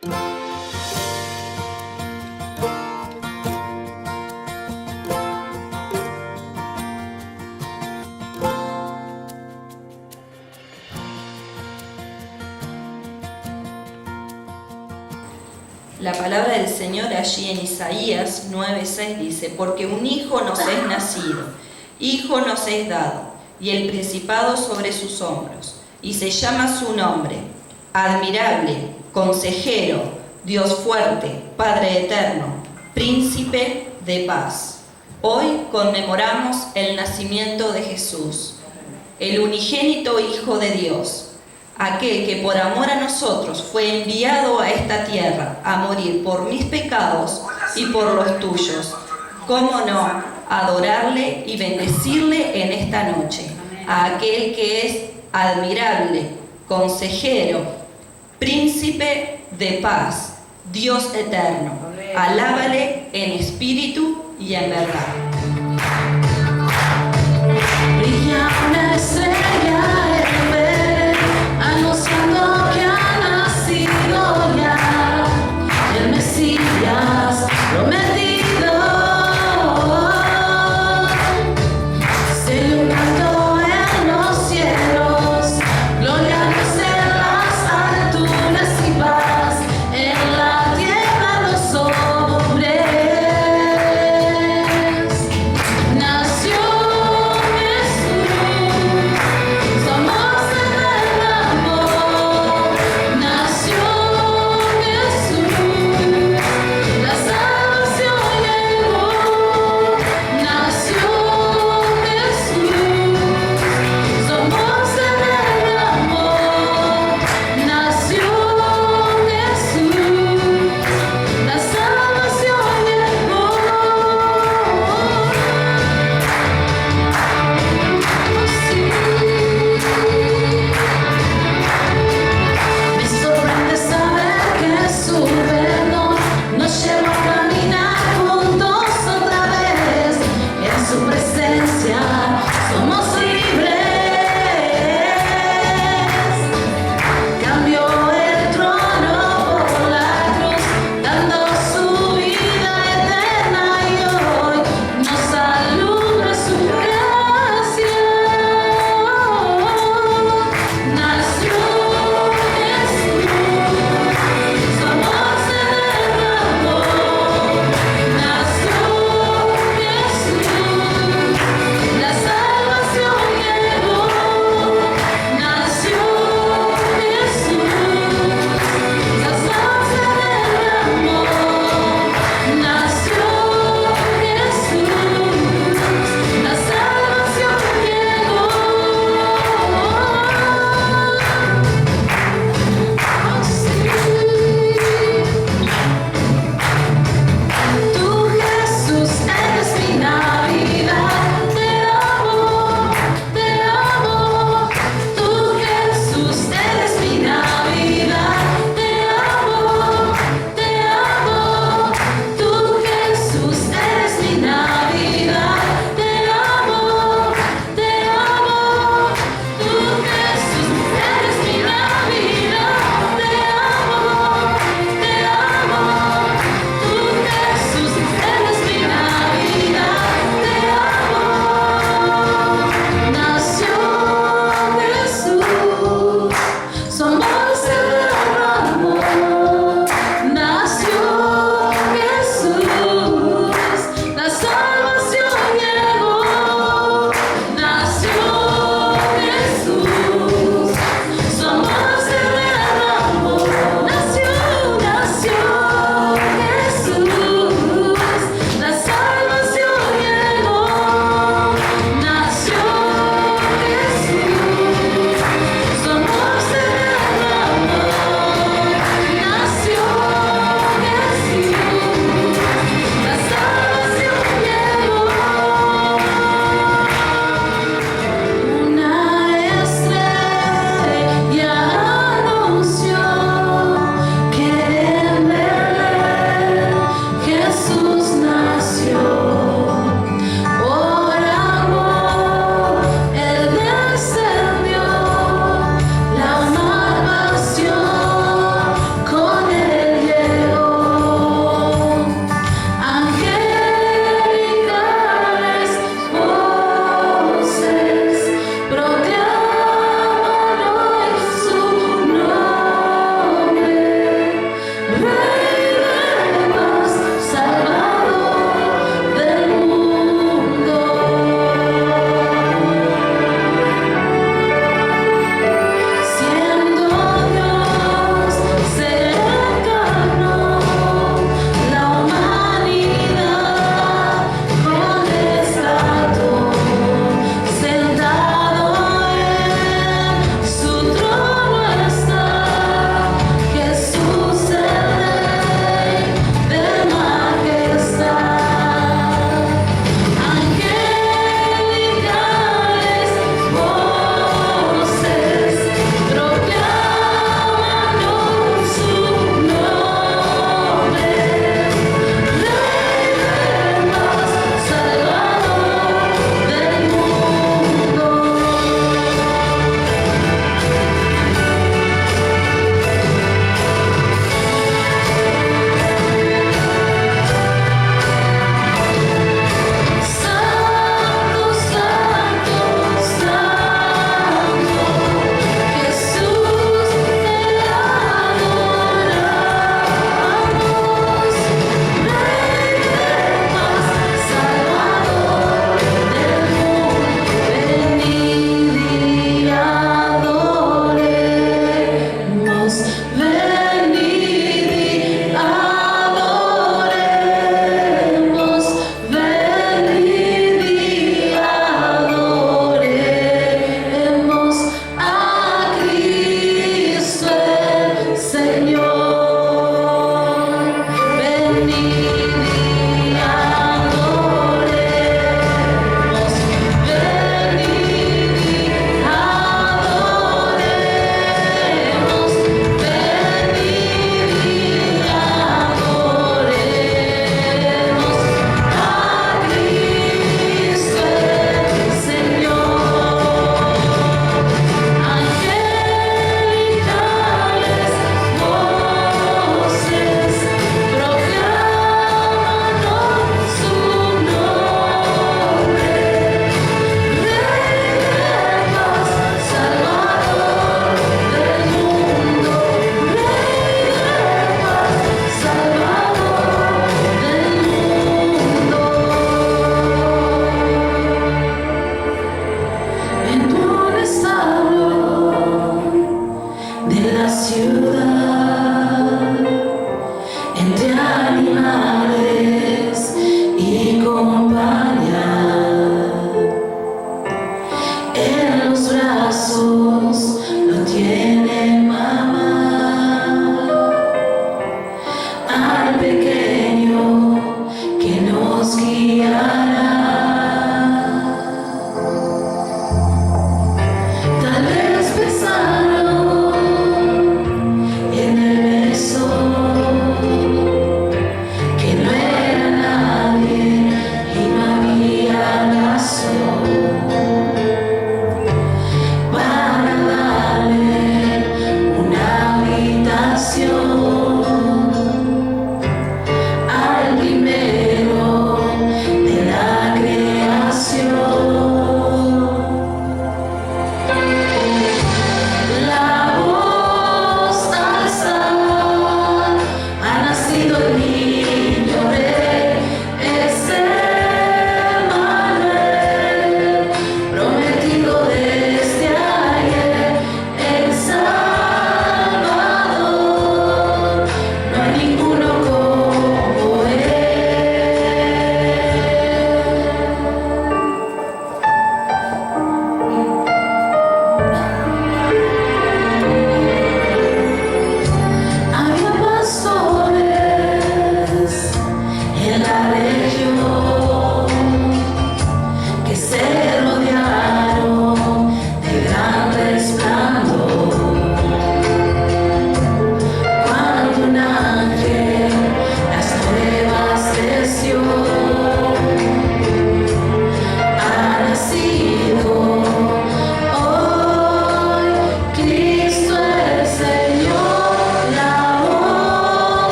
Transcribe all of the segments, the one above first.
La palabra del Señor allí en Isaías 9:6 dice: porque un hijo nos es nacido, hijo nos es dado, y el principado sobre sus hombros, y se llama su nombre, admirable, consejero, Dios fuerte, Padre eterno, príncipe de paz. Hoy conmemoramos el nacimiento de Jesús, el unigénito Hijo de Dios, aquel que por amor a nosotros fue enviado a esta tierra a morir por mis pecados y por los tuyos. ¿Cómo no adorarle y bendecirle en esta noche? A aquel que es admirable, consejero, príncipe de paz, Dios eterno. Alábale en espíritu y en verdad. Brilla una estrella en ver, anunciando que ha nacido ya el Mesías prometido. Se le un canto en los cielos, gloria a Dios en las alturas y paz en la tierra a los hombres.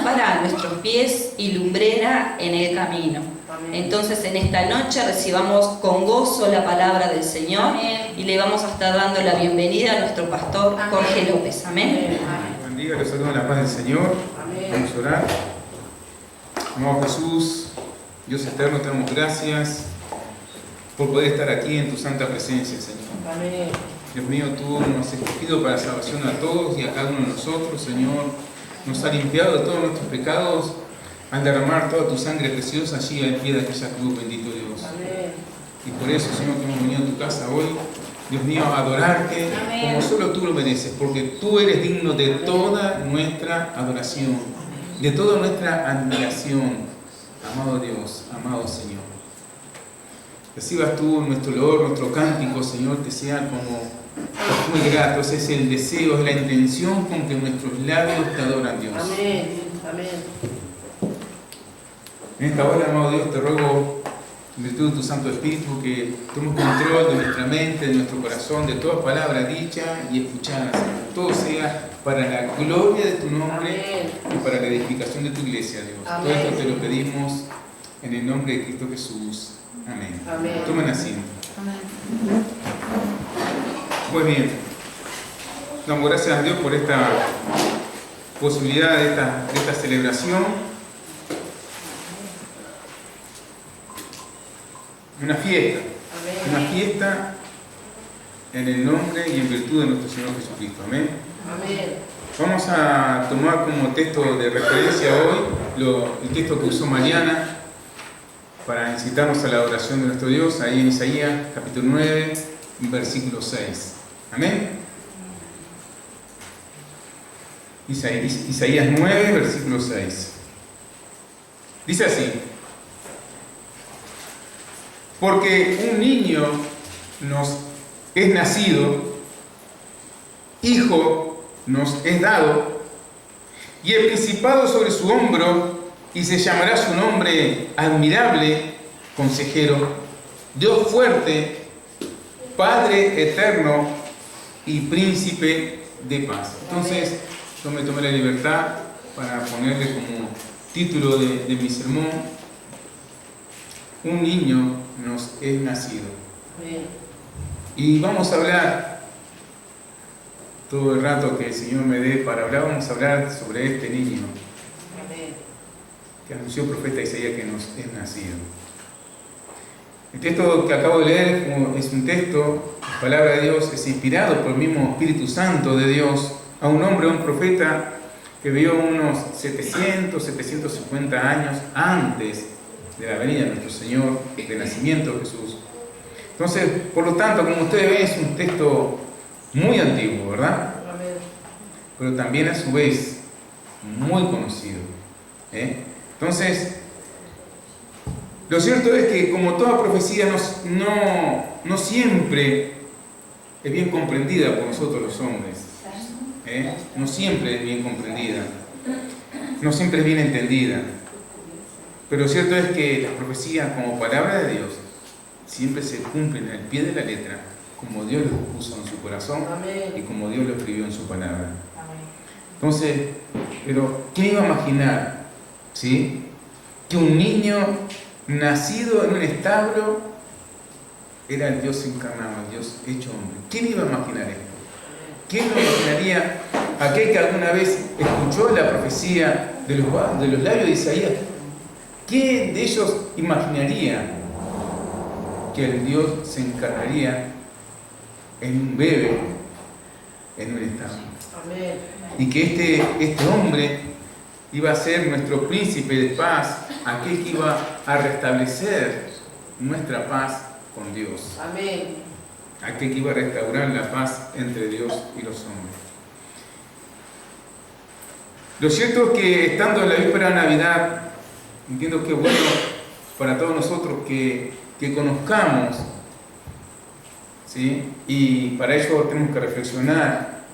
lámpara a nuestros pies y lumbrera en el camino. Entonces en esta noche recibamos con gozo la palabra del Señor y le vamos a estar dando la bienvenida a nuestro pastor Jorge López. Amén. Buen día, los saludo en la paz del Señor. Vamos a orar. Amado Jesús, Dios eterno, te damos gracias por poder estar aquí en tu santa presencia, Señor. Amén. Dios mío, tú nos has escogido para salvación a todos y a cada uno de nosotros, Señor. Nos has limpiado de todos nuestros pecados al derramar toda tu sangre preciosa allí al pie de aquella cruz, bendito Dios. Amén. Y por eso, Señor, que hemos venido a tu casa hoy, Dios mío, a adorarte como solo tú lo mereces, porque tú eres digno de toda nuestra adoración, de toda nuestra admiración, amado Dios, amado Señor. Recibas tú nuestro olor, nuestro cántico, Señor, que sea como muy grato. Ese es el deseo, es la intención con que nuestros labios te adoran, Dios. Amén. Amén. En esta hora, amado Dios, te ruego, en virtud de tu Santo Espíritu, que tomes control de nuestra mente, de nuestro corazón, de toda palabra dicha y escuchada, Señor. Todo sea para la gloria de tu nombre y para la edificación de tu iglesia, Dios. Amén. Todo esto te lo pedimos en el nombre de Cristo Jesús. Amén. Amén. Tomen asiento. Pues bien, damos gracias a Dios por esta posibilidad de esta celebración. Una fiesta. Amén. Una fiesta en el nombre y en virtud de nuestro Señor Jesucristo. Amén. Amén. Vamos a tomar como texto de referencia hoy el texto que usó Mariana para incitarnos a la adoración de nuestro Dios, ahí en Isaías capítulo 9, versículo 6. Amén. Isaías 9, versículo 6. Dice así: porque un niño nos es nacido, hijo nos es dado, y el principado sobre su hombro, y se llamará su nombre admirable, consejero, Dios fuerte, Padre eterno y príncipe de paz. Entonces, yo me tomé la libertad para ponerle como título de mi sermón: un niño nos es nacido. Amén. Y vamos a hablar todo el rato que el Señor me dé para hablar. Vamos a hablar sobre este niño Amén. que anunció el profeta Isaías que nos es nacido. El texto que acabo de leer es un texto, la palabra de Dios, es inspirado por el mismo Espíritu Santo de Dios a un hombre, a un profeta que vivió unos 750 años antes de la venida de nuestro Señor, del nacimiento de Jesús. Entonces, por lo tanto, como ustedes ven, es un texto muy antiguo, ¿verdad? Amén. Pero también a su vez muy conocido. Entonces, lo cierto es que como toda profecía no siempre es bien comprendida por nosotros los hombres. No siempre es bien comprendida, no siempre es bien entendida. Pero lo cierto es que las profecías como palabra de Dios siempre se cumplen al pie de la letra, como Dios lo puso en su corazón y como Dios lo escribió en su palabra. Entonces, pero ¿quién iba a imaginar, ¿sí?, que un niño nacido en un establo era el Dios encarnado, el Dios hecho hombre? ¿Quién iba a imaginar esto? ¿Quién lo imaginaría? Aquel que alguna vez escuchó la profecía de los labios de Isaías, ¿quién de ellos imaginaría que el Dios se encarnaría en un bebé, en un establo? Amén. Y que este hombre iba a ser nuestro príncipe de paz, aquel que iba a restablecer nuestra paz con Dios, Amén. aquel que iba a restaurar la paz entre Dios y los hombres. Lo cierto es que estando en la víspera de Navidad, entiendo que es bueno para todos nosotros que conozcamos, ¿sí? Y para ello tenemos que reflexionar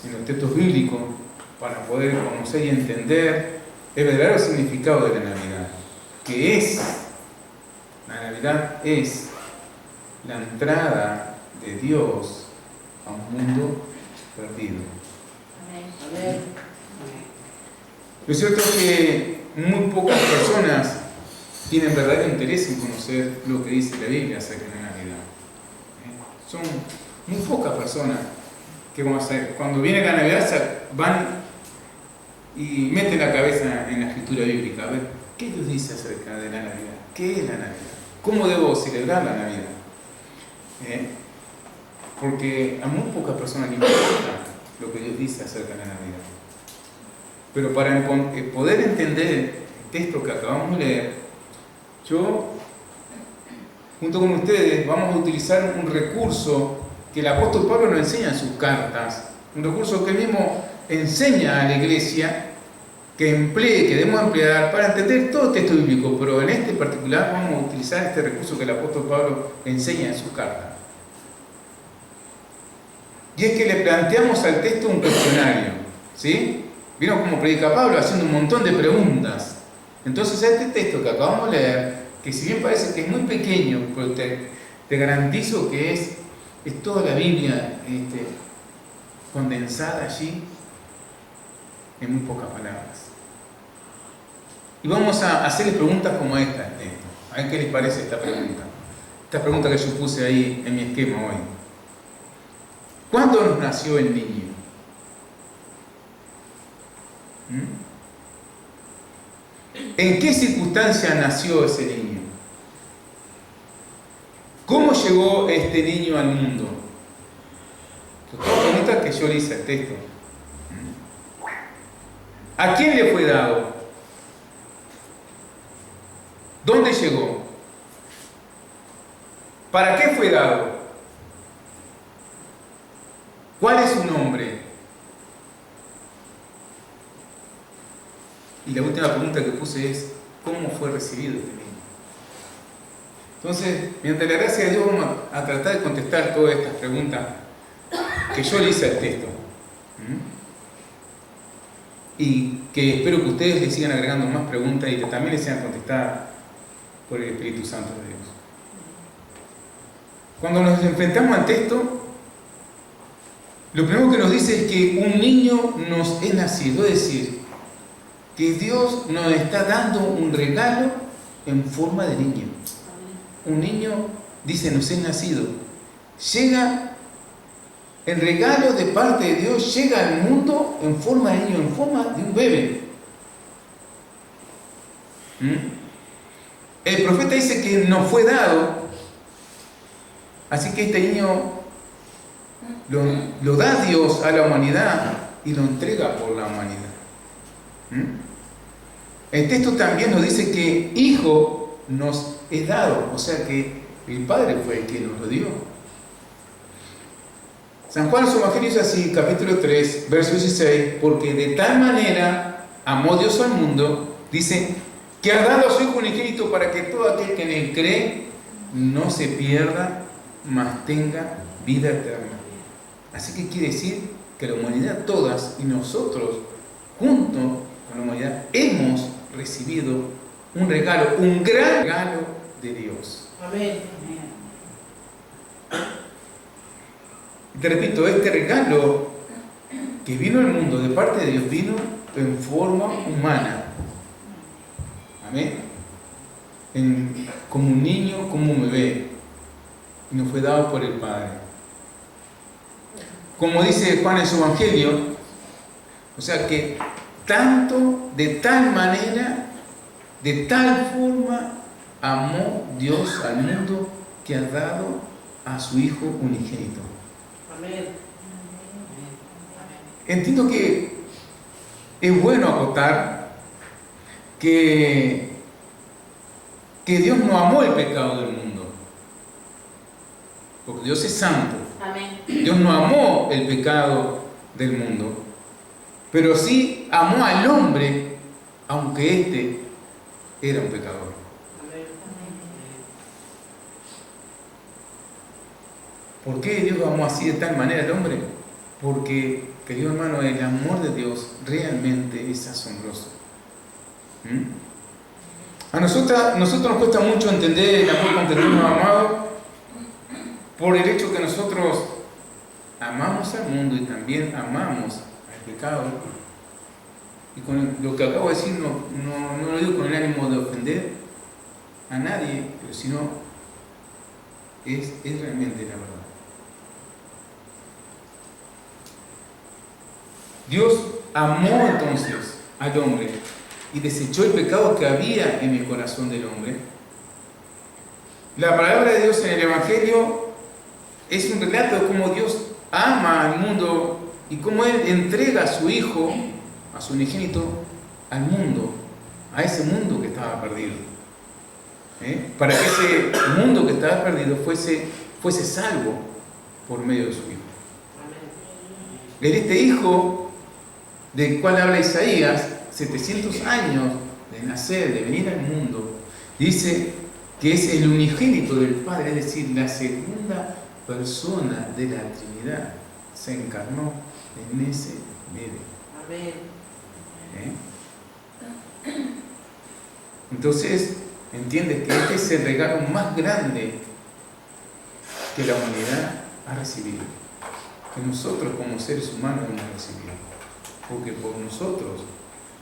en los textos bíblicos para poder conocer y entender el verdadero significado de la Navidad, que la Navidad es la entrada de Dios a un mundo perdido. Amén. Lo cierto es que muy pocas personas tienen verdadero interés en conocer lo que dice la Biblia acerca de la Navidad. Son muy pocas personas que cuando viene la Navidad van y meten la cabeza en la escritura bíblica. A ver, ¿qué Dios dice acerca de la Navidad? ¿Qué es la Navidad? ¿Cómo debo celebrar la Navidad? Porque a muy pocas personas les importa lo que Dios dice acerca de la Navidad. Pero para poder entender el texto que acabamos de leer, yo, junto con ustedes, vamos a utilizar un recurso que el apóstol Pablo nos enseña en sus cartas, un recurso que él mismo enseña a la iglesia que debemos emplear para entender todo el texto bíblico, pero en este particular vamos a utilizar este recurso que el apóstol Pablo enseña en sus cartas. Y es que le planteamos al texto un cuestionario, ¿sí? Vieron cómo predica Pablo haciendo un montón de preguntas. Entonces este texto que acabamos de leer, que si bien parece que es muy pequeño, pero te garantizo que es toda la Biblia condensada allí en muy pocas palabras. Y vamos a hacerles preguntas como esta al texto. A ver qué les parece esta pregunta. Esta pregunta que yo puse ahí en mi esquema hoy. ¿Cuándo nos nació el niño? ¿En qué circunstancia nació ese niño? ¿Cómo llegó este niño al mundo? Son todas preguntas que yo le hice al texto. ¿A quién le fue dado? ¿Dónde llegó? ¿Para qué fue dado? ¿Cuál es su nombre? Y la última pregunta que puse es, ¿cómo fue recibido este niño? Entonces, mediante la gracia de Dios, vamos a tratar de contestar todas estas preguntas que yo le hice al texto. Y que espero que ustedes le sigan agregando más preguntas y que también les sean contestadas por el Espíritu Santo de Dios. Cuando nos enfrentamos al texto, lo primero que nos dice es que un niño nos es nacido, es decir, que Dios nos está dando un regalo en forma de niño. Un niño, dice, nos es nacido. Llega, el regalo de parte de Dios llega al mundo en forma de niño, en forma de un bebé. El profeta dice que nos fue dado, así que este niño lo da Dios a la humanidad y lo entrega por la humanidad. El texto también nos dice que hijo nos es dado, o sea que el Padre fue el que nos lo dio. San Juan en su Evangelio dice así, capítulo 3, verso 16, porque de tal manera amó Dios al mundo, dice, que ha dado a su Hijo unigénito para que todo aquel que en él cree no se pierda, mas tenga vida eterna. Así que quiere decir que la humanidad todas y nosotros, junto con la humanidad, hemos recibido un regalo, un gran regalo de Dios. Amén. Te repito, este regalo que vino al mundo de parte de Dios vino en forma humana. Amén. Como un niño, como un bebé. Y nos fue dado por el Padre. Como dice Juan en su Evangelio, o sea que tanto, de tal manera, de tal forma, amó Dios al mundo que ha dado a su Hijo unigénito. Amén. Entiendo que es bueno acotar que Dios no amó el pecado del mundo, porque Dios es santo. Amén. Dios no amó el pecado del mundo, pero sí amó al hombre, aunque éste era un pecador. Amén. ¿Por qué Dios amó así de tal manera al hombre? Porque, querido hermano, el amor de Dios realmente es asombroso. A nosotros nos cuesta mucho entender el amor con que Dios nos ha amado, por el hecho que nosotros amamos al mundo y también amamos al pecado. Y con lo que acabo de decir no lo digo con el ánimo de ofender a nadie, pero sino es realmente la verdad. Dios amó entonces al hombre y desechó el pecado que había en el corazón del hombre. La palabra de Dios en el Evangelio es un relato de cómo Dios ama al mundo y cómo Él entrega a su Hijo, a su unigénito, al mundo, a ese mundo que estaba perdido. Para que ese mundo que estaba perdido fuese salvo por medio de su Hijo. En este Hijo del cual habla Isaías, 700 años de nacer, de venir al mundo, dice que es el unigénito del Padre, es decir, la segunda persona de la Trinidad, se encarnó en ese medio. Amén. Entonces, entiendes que este es el regalo más grande que la humanidad ha recibido, que nosotros como seres humanos hemos recibido, porque por nosotros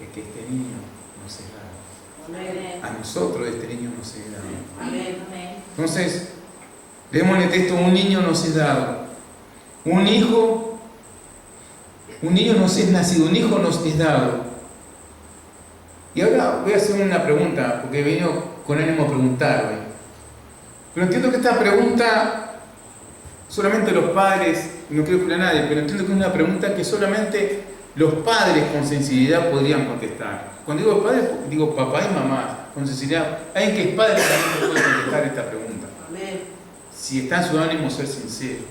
es que este niño nos es dado. Amén. A nosotros este niño nos es dado. Amén. Entonces, leemos en el texto: un niño nos es dado, un niño nos es nacido, un hijo nos es dado. Y ahora voy a hacer una pregunta, porque he venido con ánimo a preguntar hoy. Pero entiendo que esta pregunta solamente los padres, no quiero que a nadie, pero entiendo que es una pregunta que solamente los padres con sensibilidad podrían contestar. Cuando digo padres, digo papá y mamá, con sensibilidad. Alguien que es padre también puede contestar esta pregunta. Amén. Si está en su ánimo ser sincero.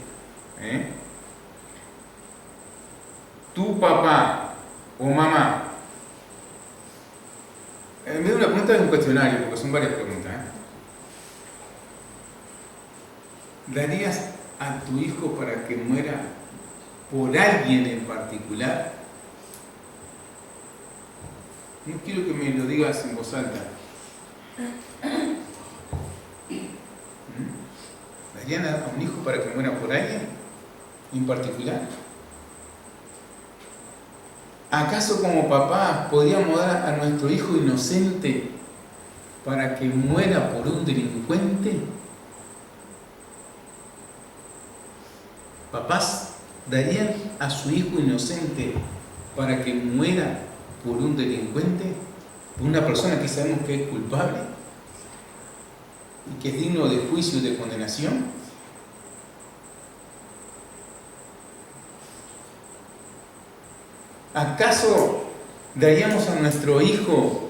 Tu papá o mamá, en vez de una pregunta es un cuestionario, porque son varias preguntas. ¿Darías a tu hijo para que muera por alguien en particular? No quiero que me lo digas en voz alta. ¿Darían a un hijo para que muera por alguien en particular? ¿Acaso como papá podríamos dar a nuestro hijo inocente para que muera por un delincuente? ¿Papás darían a su hijo inocente para que muera por un delincuente? ¿Por una persona que sabemos que es culpable y que es digno de juicio y de condenación? ¿Acaso daríamos a nuestro hijo?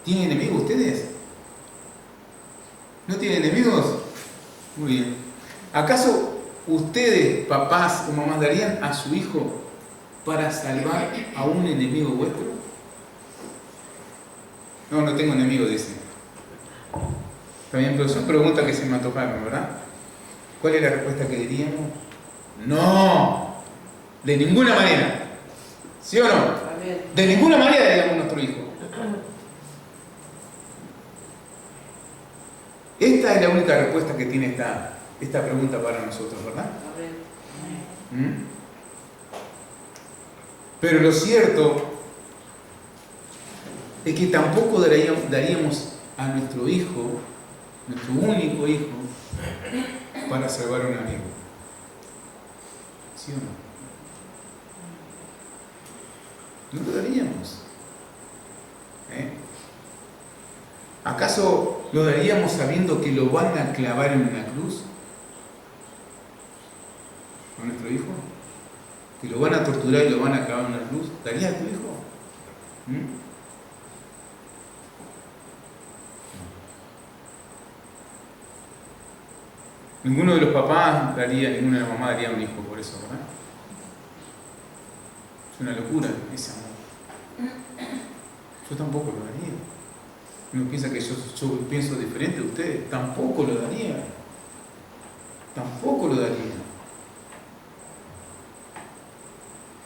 ¿Tienen enemigos ustedes? ¿No tienen enemigos? Muy bien. ¿Acaso ustedes, papás o mamás, darían a su hijo para salvar a un enemigo vuestro? No tengo enemigo, dice. Está bien, pero son preguntas que se me antojaron, ¿verdad? ¿Cuál es la respuesta que diríamos? ¡No! De ninguna manera. ¿Sí o no? Amén. De ninguna manera daríamos a nuestro hijo. Esta es la única respuesta que tiene esta pregunta para nosotros, ¿verdad? Amén. Pero lo cierto es que tampoco daríamos a nuestro hijo, nuestro único hijo, para salvar a un amigo. ¿Sí o no? No lo daríamos. ¿Acaso lo daríamos sabiendo que lo van a clavar en una cruz? ¿A nuestro hijo? ¿Que lo van a torturar y lo van a clavar en una cruz? ¿Darías a tu hijo? Ninguno de los papás daría, ninguna de las mamás daría a un hijo por eso, ¿verdad? Es una locura ese amor. Yo tampoco lo daría. Uno piensa que yo pienso diferente de ustedes. Tampoco lo daría. Tampoco lo daría.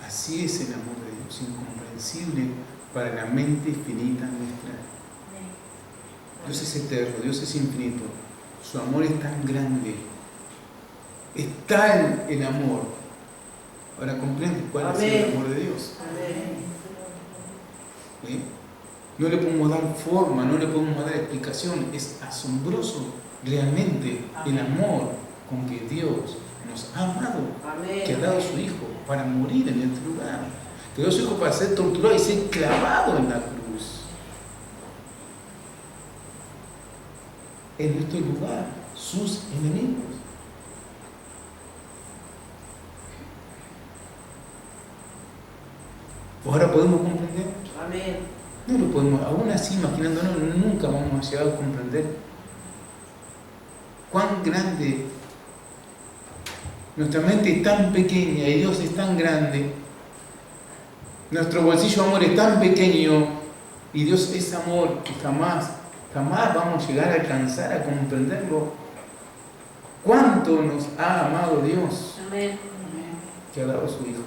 Así es el amor de Dios, incomprensible para la mente finita nuestra. Dios es eterno, Dios es infinito. Su amor es tan grande. Es tal el amor Ahora comprende cuál es el amor de Dios. ¿Eh? No le podemos dar forma, no le podemos dar explicación. Es asombroso realmente el amor con que Dios nos ha amado, que ha dado a su Hijo para morir en este lugar, que dio a su Hijo para ser torturado y ser clavado en la cruz. En nuestro lugar, sus enemigos. Ahora podemos comprender. No lo podemos, aún así imaginándonos, nunca vamos a llegar a comprender cuán grande. Nuestra mente es tan pequeña y Dios es tan grande. Nuestro bolsillo de amor es tan pequeño y Dios es amor que jamás vamos a llegar a alcanzar a comprenderlo. ¿Cuánto nos ha amado Dios? Amén. Que ha dado a su Hijo.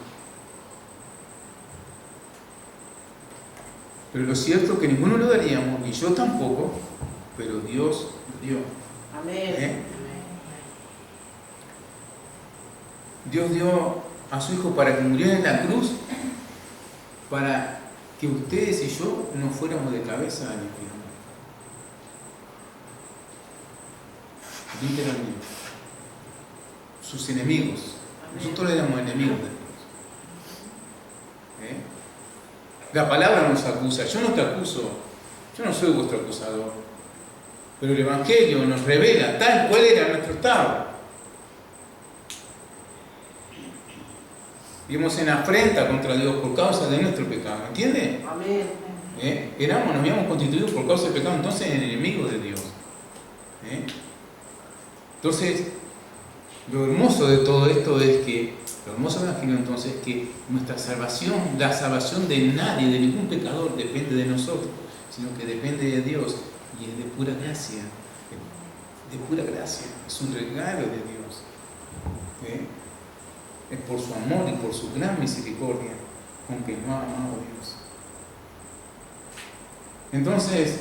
Pero lo cierto es que ninguno lo daríamos, y yo tampoco, pero Dios lo dio. Amén. Dios dio a su Hijo para que muriera en la cruz, para que ustedes y yo no fuéramos de cabeza al infierno. Literalmente. Sus enemigos. Nosotros éramos enemigos de Dios. La palabra nos acusa. Yo no te acuso. Yo no soy vuestro acusador. Pero el Evangelio nos revela tal cual era nuestro estado. Vivimos en afrenta contra Dios por causa de nuestro pecado. ¿Entiende? Amén. Nos habíamos constituido por causa del pecado, entonces enemigos de Dios. Entonces, lo hermoso de todo esto es que, lo hermoso del Evangelio entonces es que nuestra salvación, la salvación de nadie, de ningún pecador, depende de nosotros, sino que depende de Dios y es de pura gracia. De pura gracia. Es un regalo de Dios. Es por su amor y por su gran misericordia con que nos ha amado Dios. Entonces,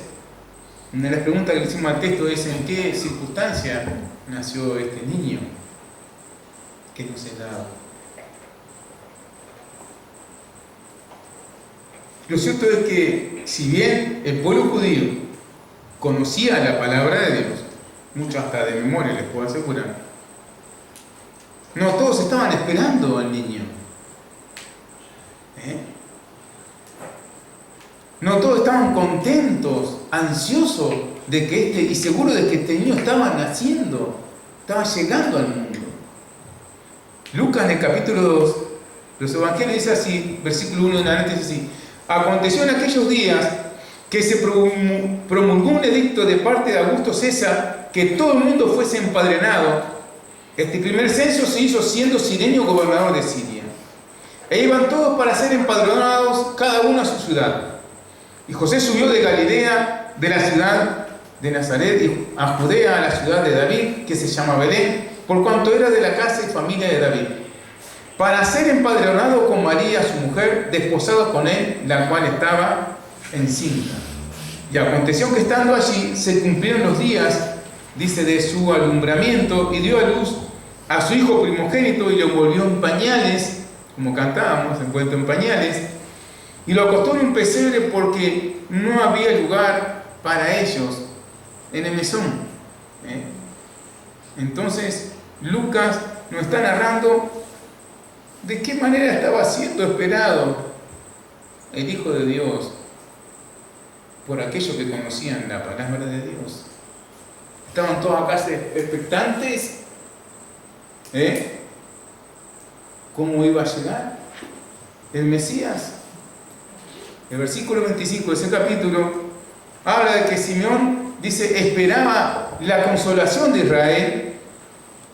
una de las preguntas que le hicimos al texto es: ¿en qué circunstancia nació este niño que nos es dado? Lo cierto es que, si bien el pueblo judío conocía la palabra de Dios, muchos hasta de memoria les puedo asegurar, no todos estaban esperando al niño. No todos estaban contentos, ansiosos de que y seguros de que este niño estaba naciendo, estaba llegando al mundo. Lucas en el capítulo 2, los evangelios dice así, versículo 1 en adelante dice así: aconteció en aquellos días que se promulgó un edicto de parte de Augusto César que todo el mundo fuese empadronado. Este primer censo se hizo siendo Cirenio gobernador de Siria. E iban todos para ser empadronados, cada uno a su ciudad. Y José subió de Galilea, de la ciudad de Nazaret, a Judea, a la ciudad de David, que se llama Belén, por cuanto era de la casa y familia de David, para ser empadronado con María, su mujer, desposado con él, la cual estaba encinta. Y aconteció que estando allí se cumplieron los días, dice, de su alumbramiento, y dio a luz a su hijo primogénito y lo envolvió en pañales, como cantábamos, envuelto en pañales, y lo acostó en un pesebre porque no había lugar para ellos en el mesón. Entonces Lucas nos está narrando de qué manera estaba siendo esperado el Hijo de Dios por aquellos que conocían la palabra de Dios. Estaban todos acá expectantes. ¿Cómo iba a llegar el Mesías? El versículo 25 de ese capítulo habla de que Simeón, dice, esperaba la consolación de Israel.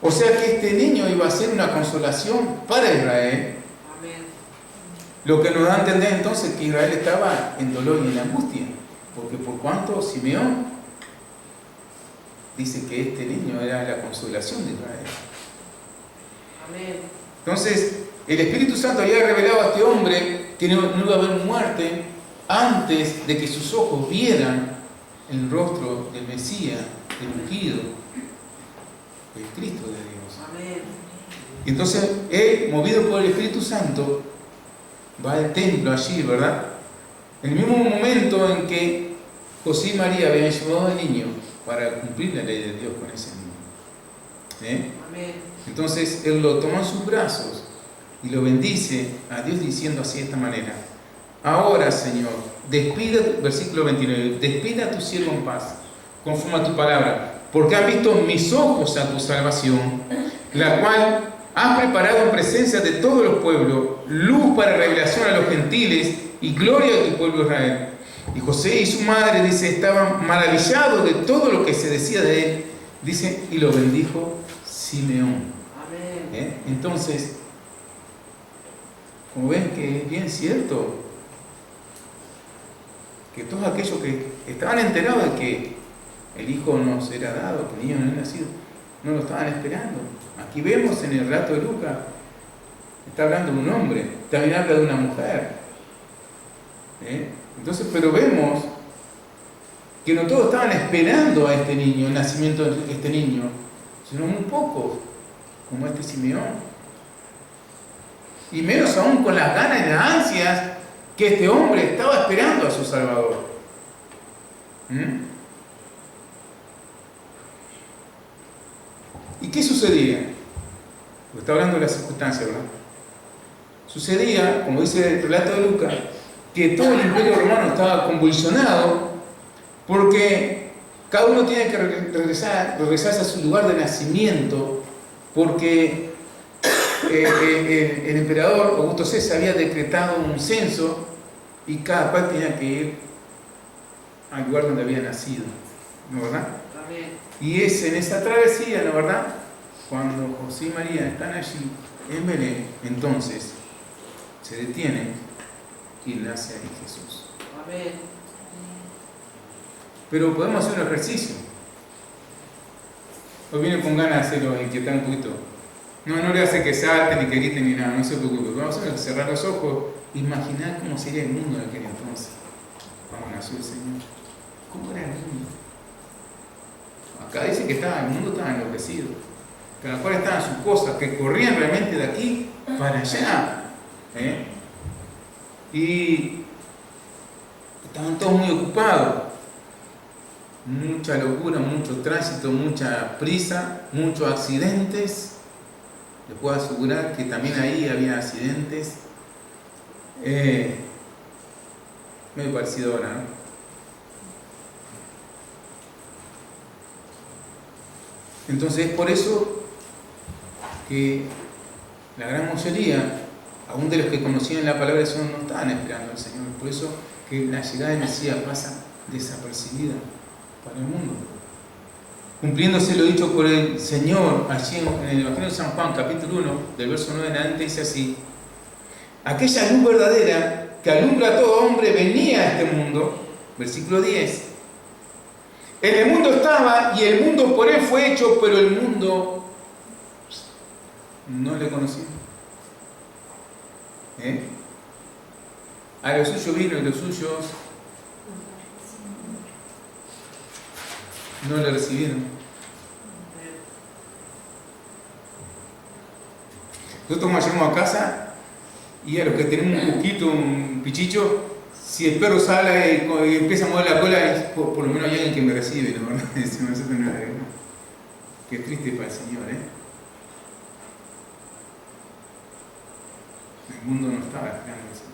O sea que este niño iba a ser una consolación para Israel. Amén. Lo que nos da a entender entonces que Israel estaba en dolor y en angustia. Porque por cuanto Simeón dice que este niño era la consolación de Israel. Amén. Entonces, el Espíritu Santo había revelado a este hombre que no iba a haber muerte antes de que sus ojos vieran el rostro del Mesías, del ungido, del Cristo de Dios. Amén. Y entonces él, movido por el Espíritu Santo, va al templo allí, ¿verdad? En el mismo momento en que José y María habían llevado al niño para cumplir la ley de Dios con ese niño. Entonces él lo toma en sus brazos y lo bendice a Dios diciendo así de esta manera: ahora, Señor, despida, versículo 29, despida a tu siervo en paz, conforme a tu palabra, porque han visto mis ojos a tu salvación, la cual has preparado en presencia de todos los pueblos, luz para revelación a los gentiles y gloria de tu pueblo Israel. Y José y su madre, dice, estaban maravillados de todo lo que se decía de él, dice, y lo bendijo Simeón. Entonces, como ven que es bien cierto que todos aquellos que estaban enterados de que el hijo no será dado, que el niño no era nacido, no lo estaban esperando. Aquí vemos en el relato de Lucas, está hablando de un hombre, también habla de una mujer. Entonces, pero vemos que no todos estaban esperando a este niño, el nacimiento de este niño, sino muy pocos, como este Simeón. Y menos aún con las ganas y las ansias que este hombre estaba esperando a su Salvador. ¿Y qué sucedía? Porque está hablando de las circunstancias, ¿verdad? Sucedía, como dice el relato de Lucas, que todo el imperio romano estaba convulsionado porque cada uno tiene que regresarse a su lugar de nacimiento, porque el emperador Augusto César había decretado un censo y cada cual tenía que ir al lugar donde había nacido, ¿no verdad? Y es en esa travesía, ¿no verdad?, cuando José y María están allí en Belén, entonces se detienen y nace ahí Jesús. Amén. Pero podemos hacer un ejercicio. Hoy viene con ganas de hacerlo, inquietar un poquito. No le hace que salten ni que griten ni nada, no se preocupe. Vamos a cerrar los ojos, imaginar cómo sería el mundo de aquel entonces. Cuando nació el Señor. ¿Cómo era el mundo? Acá dice que el mundo estaba enloquecido. Cada cual estaba en sus cosas, que corrían realmente de aquí para allá. Y estaban todos muy ocupados. Mucha locura, mucho tránsito, mucha prisa, muchos accidentes. Les puedo asegurar que también ahí había accidentes. Medio parecido ahora, ¿no? Entonces es por eso que la gran mayoría, aún de los que conocían la palabra del Señor, no estaban esperando al Señor. Por eso que la llegada del Mesías pasa desapercibida para el mundo. Cumpliéndose lo dicho por el Señor allí en el Evangelio de San Juan, capítulo 1, del verso 9 en adelante, dice así: aquella luz verdadera que alumbra a todo hombre venía a este mundo, versículo 10. En el mundo estaba y el mundo por él fue hecho, pero el mundo no le conocía. A los suyos vino y los suyos no le recibieron. Nosotros cuando llegamos a casa y a los que tenemos un poquito, un pichicho, si el perro sale y empieza a mover la cola, por lo menos hay alguien que me recibe, ¿no? Decimos, nosotros no. Qué triste para el Señor, El mundo no estaba esperando al Señor.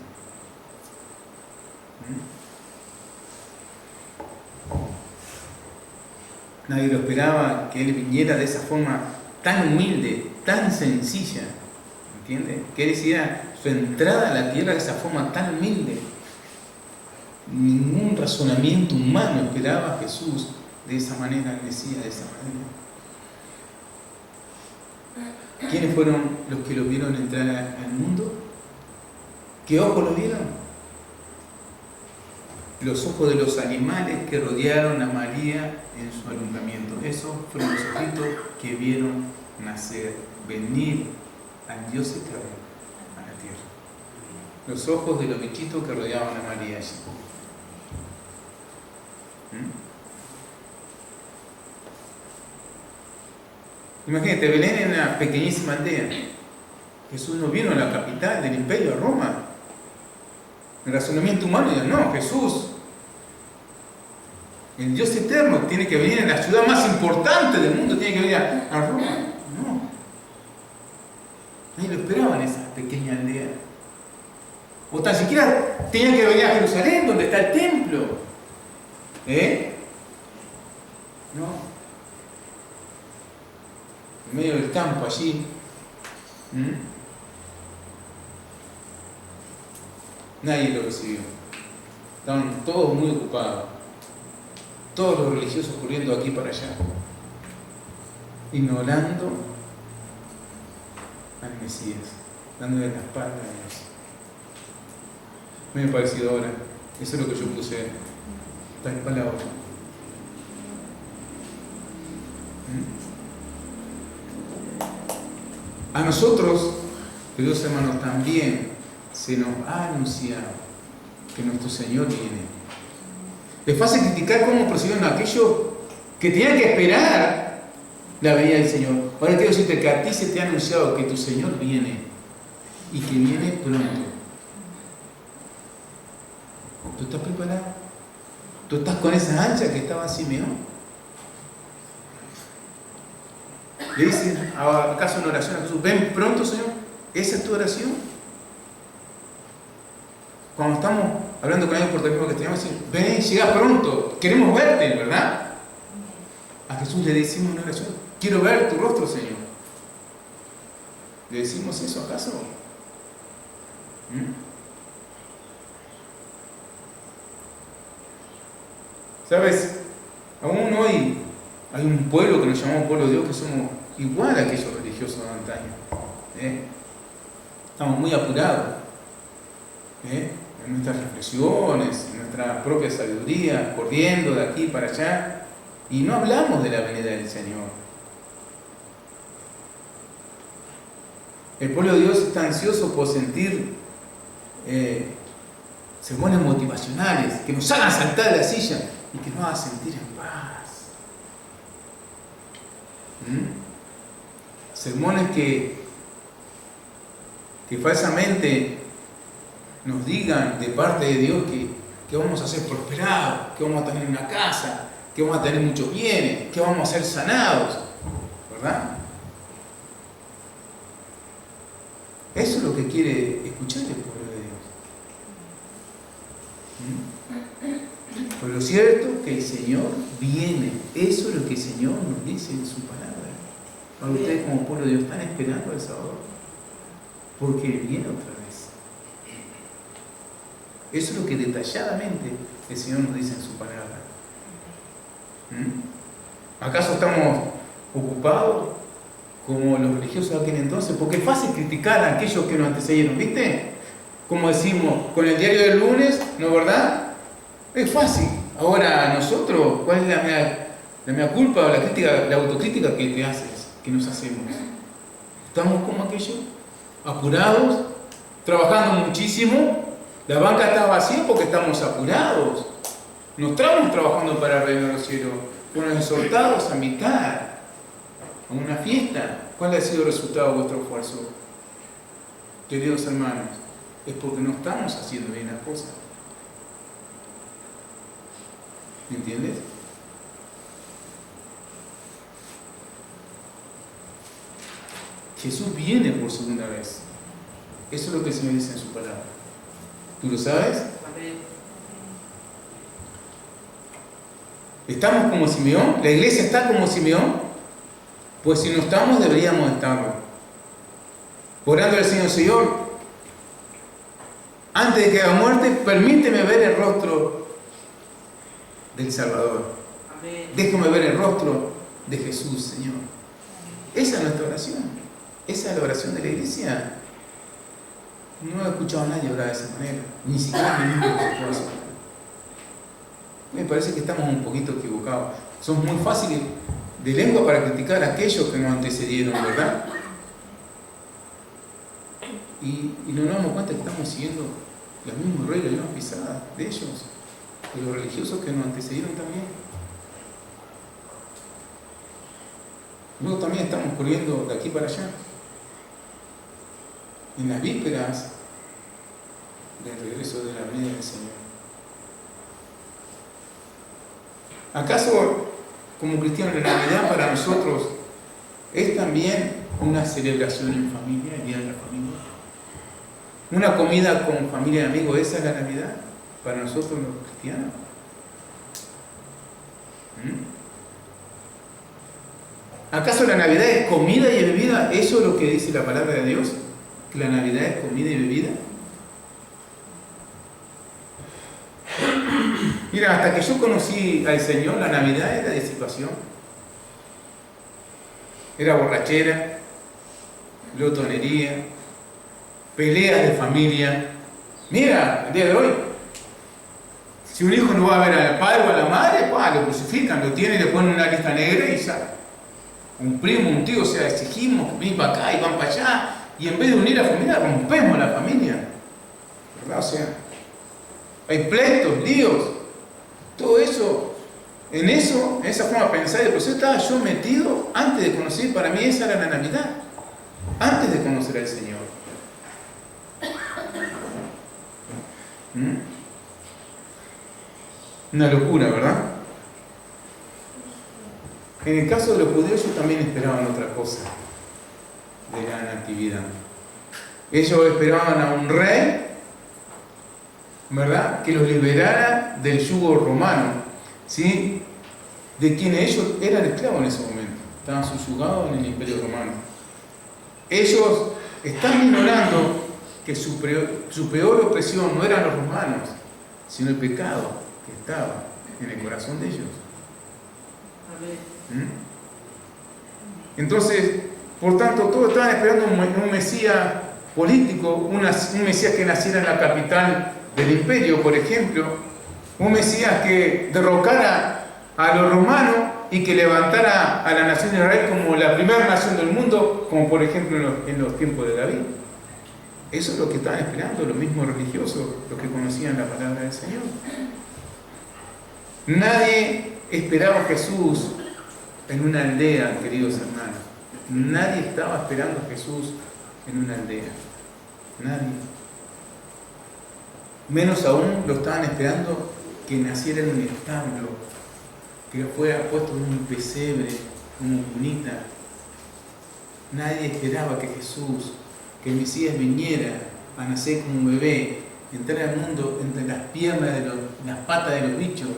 Nadie lo esperaba que Él viniera de esa forma tan humilde, tan sencilla, ¿entiende? Que Él hiciera su entrada a la tierra de esa forma tan humilde. Ningún razonamiento humano esperaba a Jesús de esa manera, el Mesías de esa manera. ¿Quiénes fueron los que lo vieron entrar al mundo? ¿Qué ojos lo vieron? Los ojos de los animales que rodearon a María en su alumbramiento. Esos fueron los ojitos que vieron nacer, venir al Dios eterno a la tierra. Los ojos de los bichitos que rodeaban a María allí. Imagínate, Belén era una pequeñísima aldea. Jesús no vino a la capital del imperio, a Roma. El razonamiento humano dice, no, Jesús, el Dios eterno, tiene que venir en la ciudad más importante del mundo, tiene que venir a Roma. No. Nadie lo esperaba en esa pequeña aldea. O tan siquiera tenía que venir a Jerusalén, donde está el templo. No. En medio del campo allí. Nadie lo recibió. Estaban todos muy ocupados. Todos los religiosos corriendo aquí para allá. Ignorando al Mesías. Dándole la espalda a Dios. Me ha parecido ahora. Eso es lo que yo puse. Tal palabra. A nosotros, queridos hermanos, también se nos ha anunciado que nuestro Señor viene. Es fácil criticar cómo procedieron aquellos que tenían que esperar la venida del Señor. Ahora quiero decirte que a ti se te ha anunciado que tu Señor viene y que viene pronto. ¿Tú estás preparado? ¿Tú estás con esa ansia que estaba Simeón? Le dicen, ¿acaso una oración a Jesús? Ven pronto, Señor. ¿Esa es tu oración? Cuando estamos hablando con ellos por teléfono que teníamos que decir, ven, llega pronto, queremos verte, ¿verdad? A Jesús le decimos una oración, quiero ver tu rostro, Señor. ¿Le decimos eso acaso? ¿Sabes? Aún hoy hay un pueblo que nos llamamos pueblo de Dios que somos igual a aquellos religiosos de antaño. Estamos muy apurados en nuestras reflexiones, en nuestra propia sabiduría, corriendo de aquí para allá, y no hablamos de la venida del Señor. El pueblo de Dios está ansioso por sentir sermones motivacionales que nos hagan saltar de la silla y que nos hagan sentir en paz. Sermones que falsamente nos digan de parte de Dios que vamos a ser prosperados, que vamos a tener una casa, que vamos a tener muchos bienes, que vamos a ser sanados, ¿verdad? Eso es lo que quiere escuchar el pueblo de Dios. Pero lo cierto es que el Señor viene. Eso es lo que el Señor nos dice en su palabra. Ahora ustedes como pueblo de Dios están esperando al Salvador, porque Él viene otra vez. Eso es lo que detalladamente el Señor nos dice en su palabra. ¿Acaso estamos ocupados como los religiosos de aquel entonces? Porque es fácil criticar a aquellos que nos antecedieron, ¿viste? Como decimos, con el diario del lunes, ¿no es verdad? Es fácil. Ahora nosotros, ¿cuál es la mea culpa o la crítica, la autocrítica que te haces, que nos hacemos? Estamos como aquellos, apurados, trabajando muchísimo. La banca está vacía porque estamos apurados. No estamos trabajando para el reino de los cielos. Fueron exhortados a invitar a una fiesta. ¿Cuál ha sido el resultado de vuestro esfuerzo? Queridos hermanos, es porque no estamos haciendo bien las cosas. ¿Me entiendes? Jesús viene por segunda vez. Eso es lo que el Señor dice en su palabra. ¿Tú lo sabes? ¿Estamos como Simeón? ¿La iglesia está como Simeón? Pues si no estamos, deberíamos estarlo. Orando al Señor, Señor, antes de que haga muerte, permíteme ver el rostro del Salvador. Amén. Déjame ver el rostro de Jesús, Señor. Esa es nuestra oración. Esa es la oración de la iglesia. No he escuchado a nadie orar de esa manera, ni siquiera mi mismo esposo. Me parece que estamos un poquito equivocados. Somos muy fáciles de lengua para criticar a aquellos que nos antecedieron, ¿verdad? Y no nos damos cuenta que estamos siguiendo las mismas reglas y las pisadas de ellos, de los religiosos que nos antecedieron también. Luego también estamos corriendo de aquí para allá. en las vísperas del regreso de la venida del Señor. ¿Acaso, como cristianos, la Navidad para nosotros es también una celebración en familia, el Día de la Familia? ¿Una comida con familia y amigos, esa es la Navidad para nosotros los cristianos? ¿Acaso la Navidad es comida y bebida? ¿Eso es lo que dice la palabra de Dios? ¿Que la Navidad es comida y bebida? Mira, hasta que yo conocí al Señor, la Navidad era disipación, era borrachera, glotonería, peleas de familia. Mira, el día de hoy, si un hijo no va a ver al padre o a la madre, lo crucifican, lo tienen y le ponen una lista negra y ya. Un primo, un tío, o sea, exigimos que ven para acá y van para allá, y en vez de unir a la familia, rompemos la familia. ¿Verdad? O sea, hay pleitos, líos, todo eso, en esa forma de pensar, pero estaba yo metido antes de conocer, para mí esa era la Navidad, antes de conocer al Señor. Una locura, ¿verdad? En el caso de los judíos, ellos también esperaban otra cosa de la natividad. Ellos esperaban a un rey, ¿verdad?, que los liberara del yugo romano, ¿sí?, de quienes ellos eran esclavos en ese momento, estaban subyugados en el imperio romano. Ellos están ignorando que su peor opresión no eran los romanos, sino el pecado que estaba en el corazón de ellos. Entonces, por tanto, todos estaban esperando un Mesías político, un Mesías que naciera en la capital del imperio, por ejemplo, un Mesías que derrocara a los romanos y que levantara a la nación de Israel como la primera nación del mundo, como por ejemplo en los tiempos de David. Eso es lo que estaban esperando los mismos religiosos, los que conocían la palabra del Señor. Nadie esperaba a Jesús en una aldea, queridos hermanos. Nadie estaba esperando a Jesús en una aldea. Nadie. Menos aún lo estaban esperando que naciera en un establo, que fuera puesto en un pesebre, una cunita. Nadie esperaba que Jesús, que el Mesías viniera a nacer como un bebé, entrar al mundo entre las piernas de las patas de los bichos,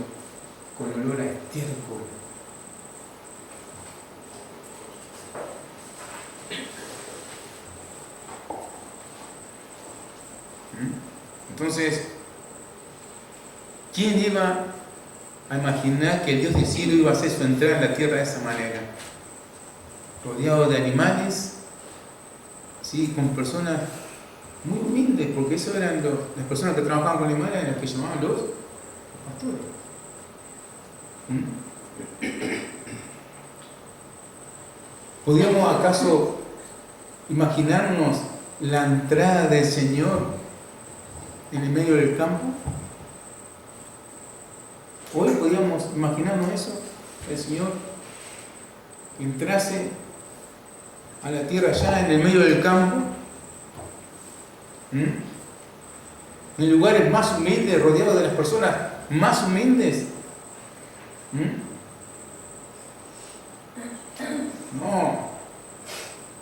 con olor a estiércol. Entonces, ¿quién iba a imaginar que el Dios del cielo iba a hacer su entrada en la tierra de esa manera? Rodeado de animales, ¿sí?, con personas muy humildes, porque eso eran las personas que trabajaban con animales, eran las que llamaban los pastores. ¿Podríamos acaso imaginarnos la entrada del Señor en el medio del campo? Hoy podríamos imaginarnos eso, el Señor que entrase a la tierra allá en el medio del campo, en lugares más humildes, rodeado de las personas más humildes. No,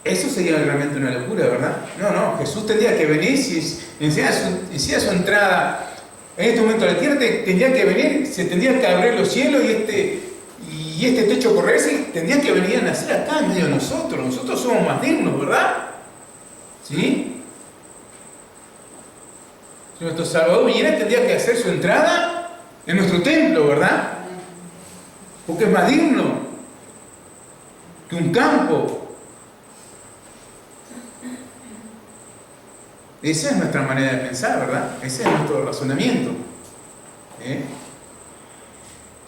eso sería realmente una locura, ¿verdad? No, Jesús tendría que venir, si hiciera su entrada en este momento a la tierra, tendría que venir, se tendría que abrir los cielos y este techo correrse, tendría que venir a nacer acá en medio de nosotros. Nosotros somos más dignos, ¿verdad? ¿Sí? Si nuestro Salvador viniera, tendría que hacer su entrada en nuestro templo, ¿verdad? Porque es más digno que un campo. Esa es nuestra manera de pensar, ¿verdad? Ese es nuestro razonamiento.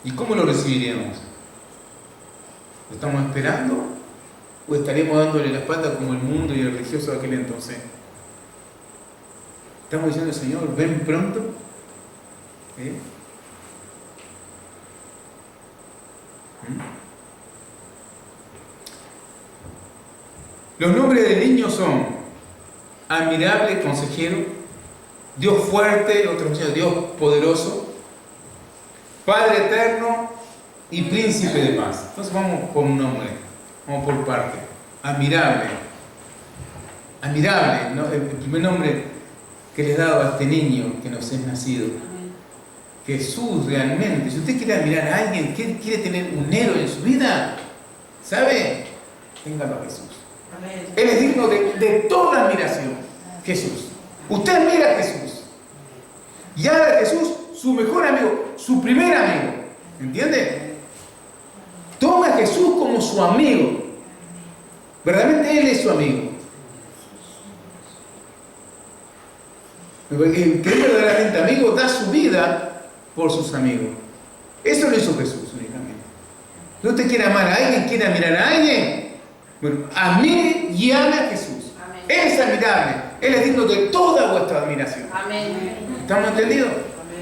¿Y cómo lo recibiríamos? ¿Lo estamos esperando? ¿O estaremos dándole la espalda como el mundo y el religioso de aquel entonces? Estamos diciendo, Señor, ven pronto. Los nombres de niños son admirable consejero, Dios fuerte, otro Dios poderoso, Padre eterno y príncipe de paz. Entonces vamos por un nombre, vamos por parte. Admirable. Admirable, ¿no? El primer nombre que le he dado a este niño que nos es nacido. Jesús realmente. Si usted quiere admirar a alguien, quiere tener un héroe en su vida, ¿sabe? Téngalo a Jesús. Él es digno de toda admiración. Jesús. Usted admira a Jesús. Y haga a Jesús su mejor amigo, su primer amigo. ¿Entiende? Toma a Jesús como su amigo. Verdaderamente Él es su amigo. El que es verdaderamente amigo da su vida por sus amigos. Eso lo hizo Jesús únicamente. Si usted quiere amar a alguien, quiere admirar a alguien, bueno, admire y ame a Jesús. Amén. Él es admirable. Él es digno de toda vuestra admiración. Amén. ¿Estamos entendidos?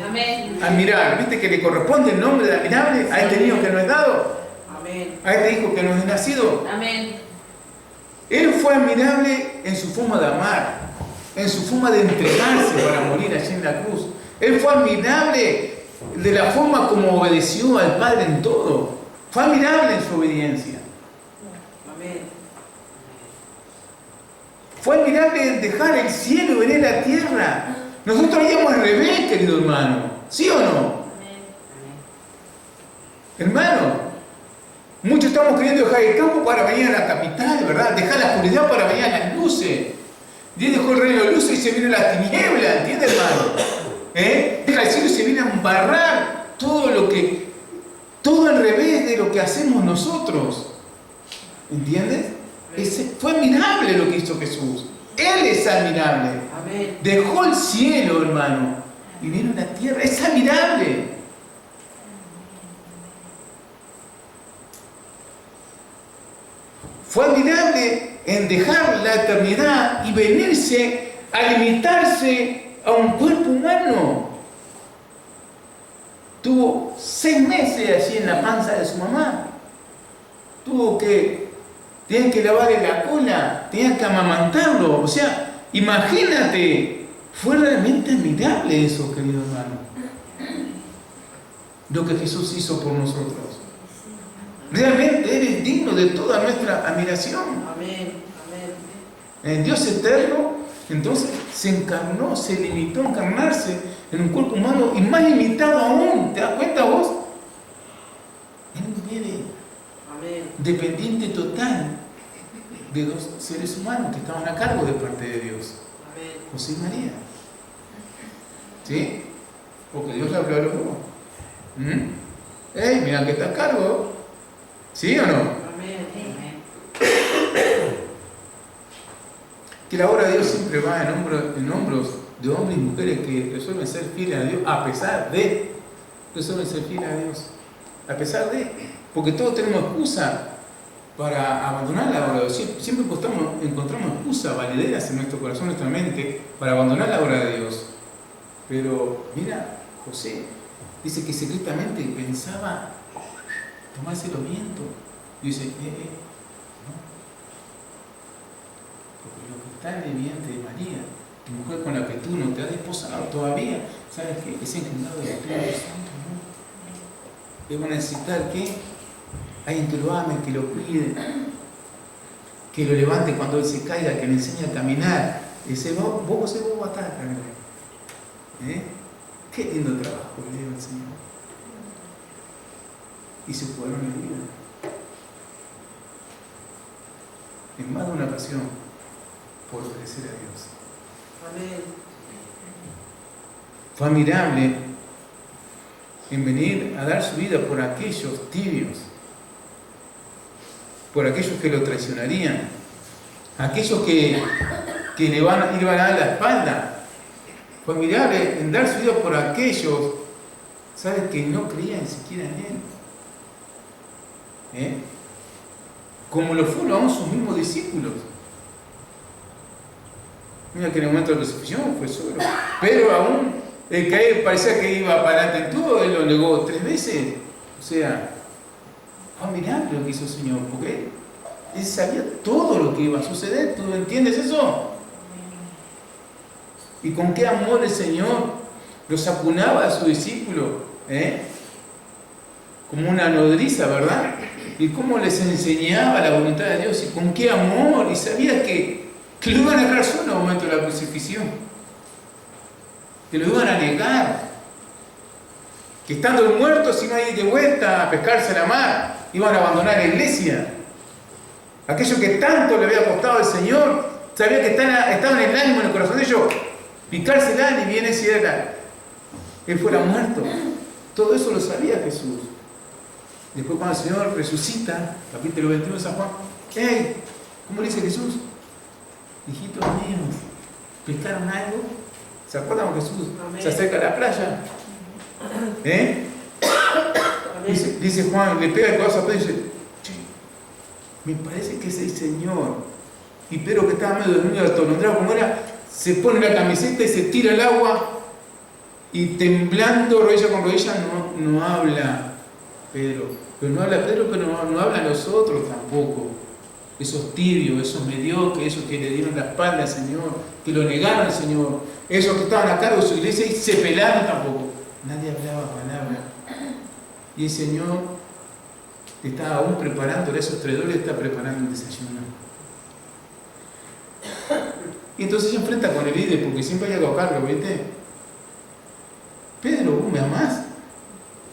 Amén. Admirable. ¿Viste que le corresponde el nombre de admirable a este niño que nos es dado? Amén. A este hijo que nos es nacido. Amén. Él fue admirable en su forma de amar, en su forma de entregarse para morir allí en la cruz. Él fue admirable de la forma como obedeció al Padre en todo. Fue admirable en su obediencia. Amén. Fue admirable en dejar el cielo y venir a la tierra. Nosotros haríamos al revés, querido hermano. ¿Sí o no? Amén. Hermano, muchos estamos queriendo dejar el campo para venir a la capital, ¿verdad? Dejar la oscuridad para venir a las luces. Dios dejó el reino de luces y se viene a las tinieblas, ¿entiendes, hermano? Deja el cielo y se viene a embarrar todo al revés de lo que hacemos nosotros. ¿Entiendes? Fue admirable lo que hizo Jesús. Él es admirable. Amén. Dejó el cielo, hermano, y vino a la tierra. Es admirable. Fue admirable en dejar la eternidad y venirse a limitarse a un cuerpo humano. Tuvo 6 meses allí en la panza de su mamá. Tenían que lavarle la cola, tenían que amamantarlo. O sea, imagínate, fue realmente admirable eso, querido hermano. Lo que Jesús hizo por nosotros. Realmente Él es digno de toda nuestra admiración. Amén. En Dios eterno, entonces se encarnó, se limitó a encarnarse en un cuerpo humano y más limitado aún. ¿Te das cuenta vos? Él viene dependiente total de 2 seres humanos que estaban a cargo de parte de Dios. Amén. José y María. ¿Sí? Porque Dios le habló a los dos. Mira que está a cargo. ¿Sí o no? Amén. Que la obra de Dios siempre va en hombros de hombres y mujeres que resuelven ser fieles a Dios a pesar de. Resuelven ser fieles a Dios. A pesar de. Porque todos tenemos excusa para abandonar la obra de Dios. Siempre encontramos excusas valideras en nuestro corazón, en nuestra mente, para abandonar la obra de Dios. Pero mira, José dice que secretamente pensaba tomarse los vientos. Y dice, no. Porque lo que está en el vientre de María, tu mujer con la que tú no te has desposado todavía, ¿sabes qué? Es engendrado del Espíritu Santo, ¿no? Él va a necesitar que alguien que lo ame, que lo cuide, que lo levante cuando él se caiga, que le enseñe a caminar. Y dice, vos vas a estar acá, Qué lindo trabajo le dio el Señor. Y se fueron en vida. En más de una ocasión, por obedecer a Dios. Amén. Fue admirable en venir a dar su vida por aquellos tibios, por aquellos que lo traicionarían, aquellos que le iban a dar la espalda. Fue admirable en dar su vida por aquellos, ¿sabes?, que no creían siquiera en Él. Como lo fueron aún sus mismos discípulos. Mira que en el momento de la crucifixión fue solo. Pero aún el que él parecía que iba para adelante en todo, él lo negó 3 veces. O sea, fue admirable lo que hizo el Señor, porque él sabía todo lo que iba a suceder. ¿Tú entiendes eso? Y con qué amor el Señor los acunaba a sus discípulos, como una nodriza, ¿verdad? Y cómo les enseñaba la voluntad de Dios, y con qué amor, y sabía que lo iban a dejar solo en el momento de la crucifixión, que lo iban a negar, que estando muertos iban a ir de vuelta a pescarse a la mar, iban a abandonar la iglesia. Aquello que tanto le había costado al Señor, sabía que estaba en el ánimo, en el corazón de ellos, picársela y viene si Él fuera muerto. Todo eso lo sabía Jesús. Después cuando el Señor resucita, capítulo 21 de San Juan, ¡hey! ¿Cómo le dice Jesús? Hijitos míos, ¿pescaron algo? ¿Se acuerdan cuando Jesús se acerca a la playa? Dice Juan, le pega el codazo a Pedro y dice, che, me parece que es el Señor. Y Pedro, que estaba medio desnudo, atolondrado como era, se pone la camiseta y se tira al agua, y temblando rodilla con rodilla no habla Pedro. Pero no habla Pedro, pero no hablan los otros tampoco. Esos tibios, esos mediocres, esos que le dieron la espalda al Señor, que lo negaron al Señor, esos que estaban a cargo de su iglesia y se pelaron tampoco. Nadie hablaba palabra. Y el Señor estaba aún preparando, esos traidores está preparando un desayuno. Y entonces se enfrenta con el líder, porque siempre hay algo a cargo, ¿viste? Pedro, ¿vos me amás?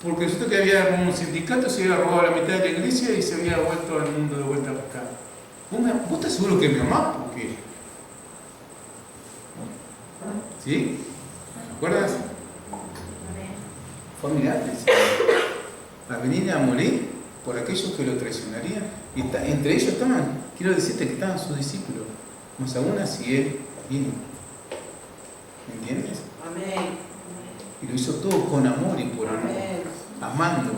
Porque resulta que había un sindicato, se había robado la mitad de la iglesia y se había vuelto al mundo de vuelta a pescar. ¿Vos estás seguro que me amás? ¿Por qué? ¿Sí? ¿Te acuerdas? Fue admirable. A venir a morir por aquellos que lo traicionarían. Y entre ellos estaban, quiero decirte que estaban sus discípulos. Más aún así Él vino. ¿Me entiendes? Amén. Y lo hizo todo con amor y por amor. Amando.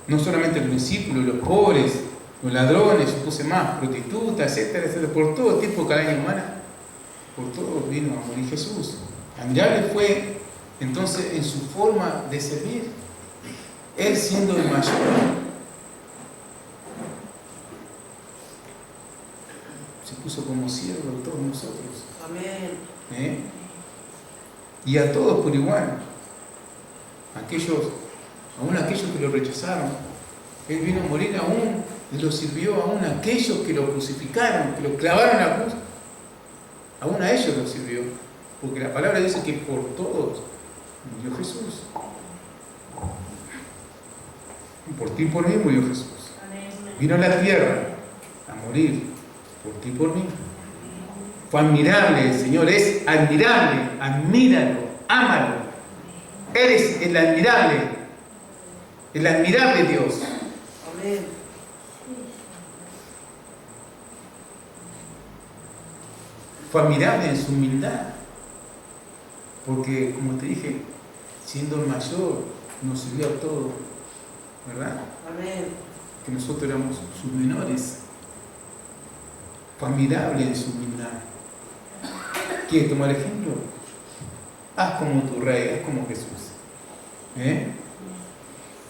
No solamente los discípulos, los pobres, los ladrones, yo puse más, prostitutas, etcétera, etcétera, por todo tipo de calaña humana, por todo vino a morir Jesús. Admirable fue entonces en su forma de servir. Él siendo el mayor, se puso como siervo de todos nosotros. Amén. Y a todos por igual. Aún aquellos que lo rechazaron, Él vino a morir aún, y lo sirvió aún a aquellos que lo crucificaron, que lo clavaron a la cruz. Aún a ellos lo sirvió. Porque la palabra dice que por todos murió Jesús. Y por ti y por mí murió Jesús. Vino a la tierra a morir por ti y por mí. Fue admirable, el Señor es admirable. Admíralo, ámalo. Él es el admirable Dios. Amén. Fue admirable en su humildad. Porque, como te dije, siendo el mayor, nos sirvió a todo. ¿Verdad? Amén. Que nosotros éramos sus menores. Fue admirable en su humildad. ¿Quieres tomar ejemplo? Haz como tu rey, haz como Jesús.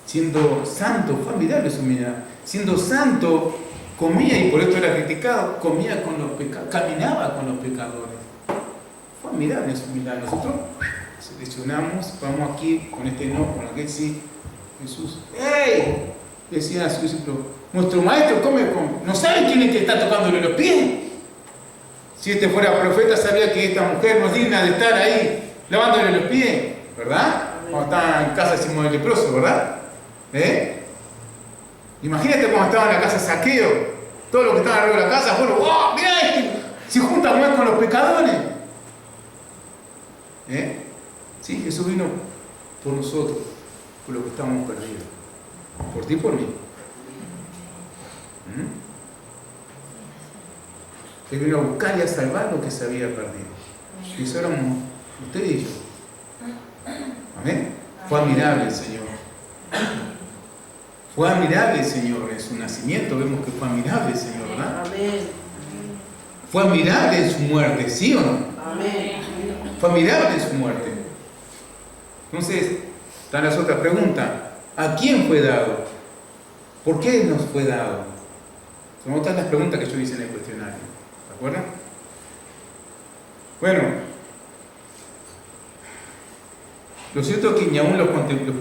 Siendo santo, fue admirable su humildad. Siendo santo, comía, y por esto era criticado, comía con los pecadores, caminaba con los pecadores. Fue admirable su humildad. Nosotros seleccionamos, vamos aquí, con este no, con aquel sí. Jesús, ¡hey! Decía a su discípulo, nuestro maestro come con... ¿No saben quién es que está tocándole los pies? Si este fuera profeta, sabía que esta mujer no es digna de estar ahí lavándole los pies, ¿verdad? Cuando estaba en casa de Simón el leproso, ¿verdad? Imagínate cuando estaba en la casa de Saqueo, todos los que estaban arriba de la casa, bueno, ¡wow! ¡Mirá este! Se junta más con los pecadores. Sí, Jesús vino por nosotros, por los que estábamos perdidos. Por ti y por mí. Él vino a buscar y a salvar lo que se había perdido. Y eso éramos usted y yo. Amén. Fue admirable el Señor. Fue admirable el Señor en su nacimiento. Vemos que fue admirable el Señor, ¿verdad? Amén. Fue admirable en su muerte, ¿sí o no? Amén. Fue admirable en su muerte. Entonces, están las otras preguntas. ¿A quién fue dado? ¿Por qué nos fue dado? Son otras las preguntas que yo hice en el cuestionario. acuerdan? Bueno, lo cierto es que ni aún los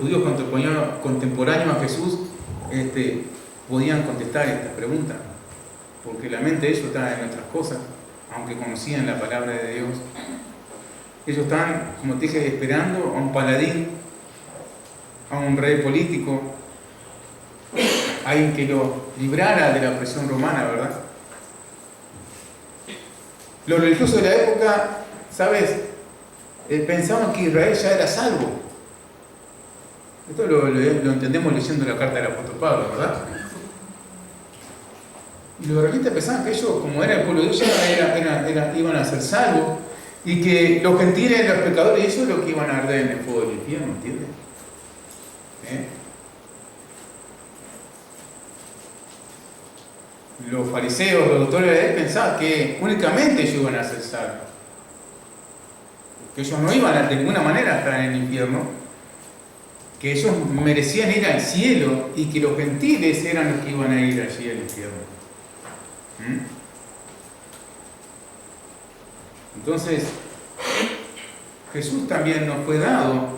judíos contemporáneos a Jesús podían contestar esta pregunta, porque la mente de ellos estaba en otras cosas, aunque conocían la palabra de Dios. Ellos estaban, como te dije, esperando a un paladín, a un rey político, a alguien que lo librara de la opresión romana, ¿verdad? Los religiosos de la época, ¿sabes? Pensaban que Israel ya era salvo. Esto lo entendemos leyendo la carta del apóstol Pablo, ¿verdad? Y los israelitas pensaban que ellos, como era el pueblo de Dios, ya iban a ser salvos, y que los gentiles, los pecadores, eso es lo que iban a arder en el fuego del infierno, ¿entiendes? Los fariseos, los doctores de la ley pensaban que únicamente ellos iban a ser salvos, que ellos no iban de ninguna manera a estar en el infierno, que ellos merecían ir al cielo y que los gentiles eran los que iban a ir allí al infierno. Entonces, Jesús también nos fue dado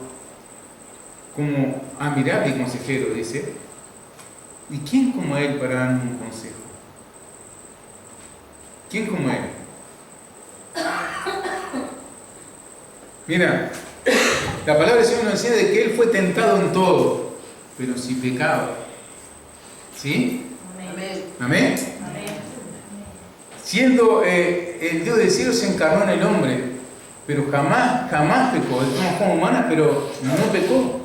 como admirable consejero, dice. ¿Y quién como Él para darnos un consejo? ¿Quién como Él? Mira, la palabra del Señor nos enseña de que Él fue tentado en todo, pero sin pecado. ¿Sí? Amén. ¿Amén? Siendo el Dios del cielo, se encarnó en el hombre, pero jamás pecó. Él tomó forma humana, pero no pecó.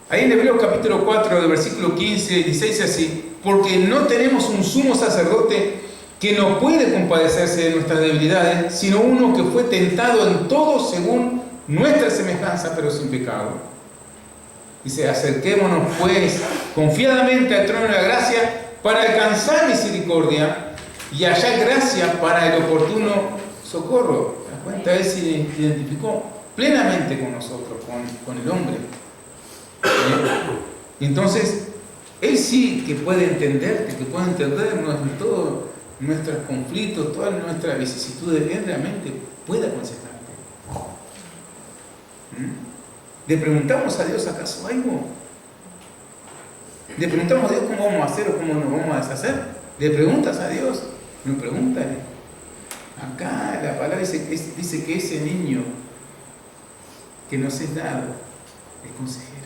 Ahí en Hebreos capítulo 4, del versículo 15 y 16, así: porque no tenemos un sumo sacerdote que no puede compadecerse de nuestras debilidades, sino uno que fue tentado en todo según nuestra semejanza, pero sin pecado. Dice: acerquémonos pues confiadamente al trono de la gracia para alcanzar misericordia y hallar gracia para el oportuno socorro. ¿Te das cuenta? Él se identificó plenamente con nosotros, con el hombre. Y entonces, Él sí que puede entenderte, que puede entender todos nuestros conflictos, todas nuestras vicisitudes. Él realmente puede aconsejarte. ¿Le preguntamos a Dios acaso algo? ¿Le preguntamos a Dios cómo vamos a hacer o cómo nos vamos a deshacer? ¿Le preguntas a Dios? No, pregúntale. Acá la palabra dice que ese niño que nos es dado es consejero.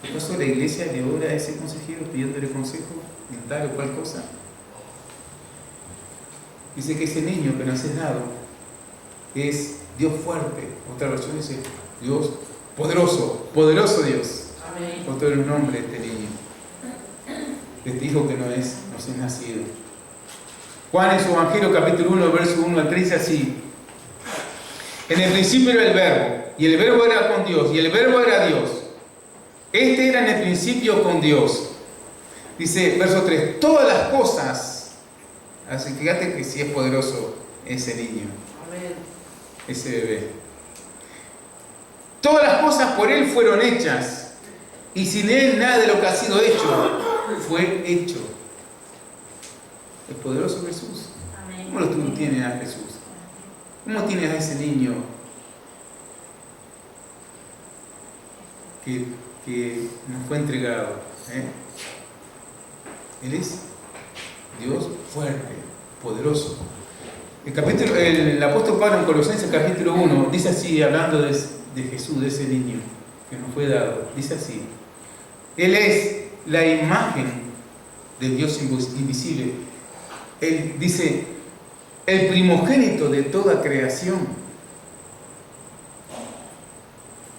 ¿Acaso la iglesia le ora a ese consejero pidiéndole consejo en tal o cual cosa? Dice que ese niño que nos es dado es Dios fuerte. Otra versión dice Dios poderoso, poderoso Dios. Amén. Otro el nombre de este niño, de este hijo que nos es nacido. Juan en su Evangelio capítulo 1, verso 1 al 3, así: en el principio era el verbo, y el verbo era con Dios, y el verbo era Dios. Este era en el principio con Dios. Dice, verso 3, todas las cosas. Así que fíjate que sí es poderoso ese niño. Amén. Ese bebé. Todas las cosas por Él fueron hechas, y sin Él nada de lo que ha sido hecho fue hecho. Es poderoso Jesús. Amén. ¿Cómo lo tú tienes a Jesús? ¿Cómo tienes a ese niño que nos fue entregado? Él es Dios fuerte, poderoso. El apóstol Pablo en Colosenses capítulo 1 dice así, hablando de Jesús, de ese niño que nos fue dado, dice así: Él es la imagen del Dios invisible. Él dice, el primogénito de toda creación.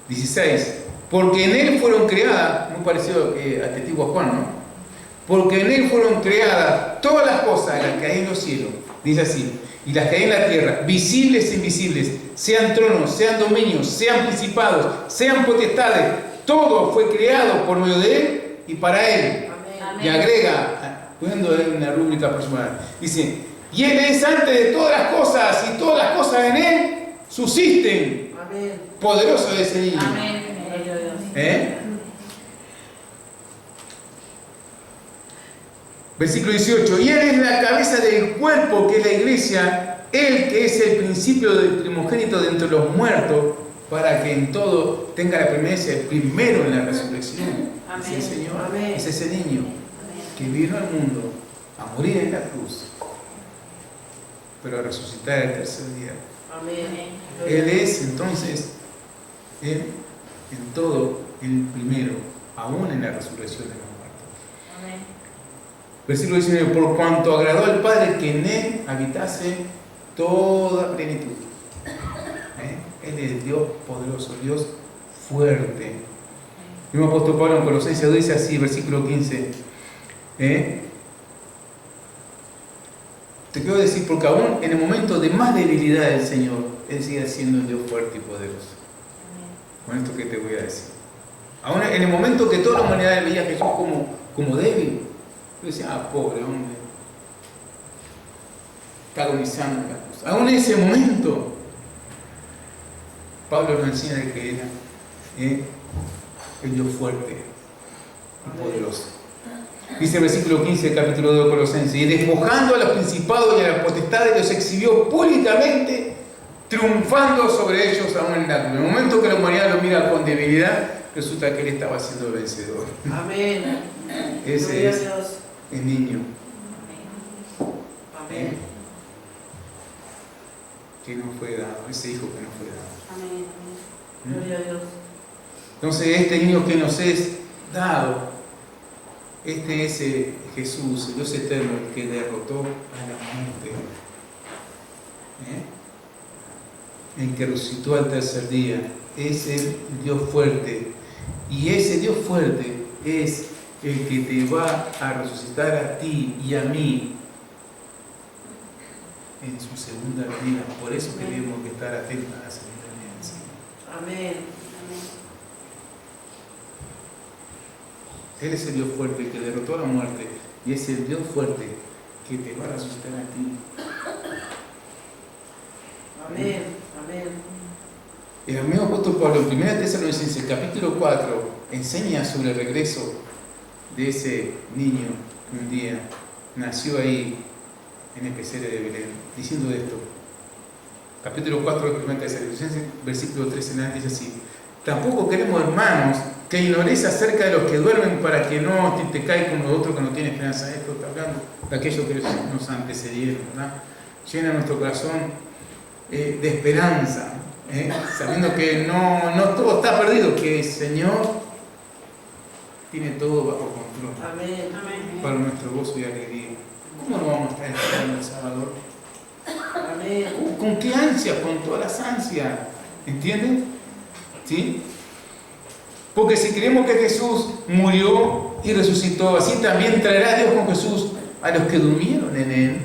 16, porque en Él fueron creadas, muy parecido a testigo a Juan, ¿no? Porque en Él fueron creadas todas las cosas, las que hay en los cielos, dice así, y las que hay en la tierra, visibles e invisibles, sean tronos, sean dominios, sean principados, sean potestades, todo fue creado por medio de Él y para Él. Amén. Y agrega, poniendo una rúbrica personal, dice, y Él es antes de todas las cosas, y todas las cosas en Él subsisten. Amén. Poderoso de ese niño. Amén. Versículo 18. Y Él es la cabeza del cuerpo, que es la iglesia, Él que es el principio del primogénito de entre los muertos, para que en todo tenga la preeminencia, el primero en la resurrección. Amén. Es el Señor, Amén. es ese niño que vino al mundo a morir en la cruz, pero a resucitar el tercer día. Amén. Él es entonces, Él en todo el primero, aún en la resurrección de los muertos. Amén. Versículo 19, por cuanto agradó al Padre que en Él habitase toda plenitud. Él es Dios poderoso, Dios fuerte. El mismo apóstol Pablo en Colosenses dice así, versículo 15. Te quiero decir, porque aún en el momento de más debilidad del Señor, Él sigue siendo un Dios fuerte y poderoso. Con esto que te voy a decir. Aún en el momento que toda la humanidad veía a Jesús como débil, yo decía, pobre hombre, está agonizando en la cruz. Aún en ese momento, Pablo nos enseña de que era el Dios fuerte y poderoso. Dice el versículo 15 del capítulo 2 de Colosenses, y despojando a los principados y a las potestades, los exhibió públicamente, triunfando sobre ellos aún en la cruz. En el momento que la humanidad lo mira con debilidad, resulta que Él estaba siendo vencedor. Amén. Ese es el niño. Amén. Que nos fue dado, ese hijo que nos fue dado. Amén. Gloria a Dios. Entonces, este niño que nos es dado, este es Jesús, el Dios eterno, el que derrotó a la muerte, el que resucitó al tercer día, es el Dios fuerte. Y ese Dios fuerte es el que te va a resucitar a ti y a mí en su segunda venida. Por eso tenemos que estar atentos a la segunda venida del Señor. Amén. Él es el Dios fuerte que derrotó a la muerte y es el Dios fuerte que te va a resucitar a ti. Amén. Amén. El mismo apóstol Pablo en 1 Tesalonicenses capítulo 4 enseña sobre el regreso de ese niño que un día nació ahí en el pesebre de Belén, diciendo esto. Capítulo 4 de 1 Tesalonicenses, versículo 13 en adelante, dice así: tampoco queremos, hermanos, que ignoréis acerca de los que duermen, para que no te caigas como los otros que no tienen esperanza. Esto está hablando de aquellos que nos antecedieron, ¿verdad? Llena nuestro corazón de esperanza, sabiendo que no todo está perdido, que el Señor tiene todo bajo control. Amén. Amén. Para nuestro gozo y alegría. ¿Cómo no vamos a estar esperando al Salvador? Amén. ¿Con qué ansia? Con todas las ansias. ¿Entienden? ¿Sí? Porque si creemos que Jesús murió y resucitó, así también traerá Dios con Jesús a los que durmieron en Él.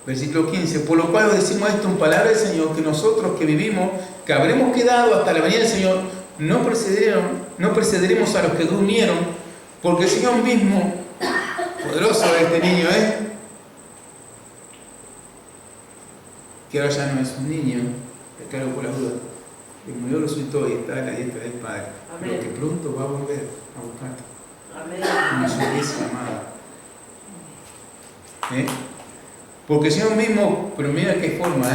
Versículo 15. Por lo cual os decimos esto en palabra del Señor, que nosotros que vivimos, que habremos quedado hasta la venida del Señor, no precederemos a los que durmieron, porque el Señor mismo, poderoso de este niño, que ahora ya no es un niño, te aclaro por las dudas, que murió, resucitó y está a la diestra del Padre, pero que pronto va a volver a buscarte. Amén. Como su iglesia amada. Porque el Señor mismo, pero mira qué forma,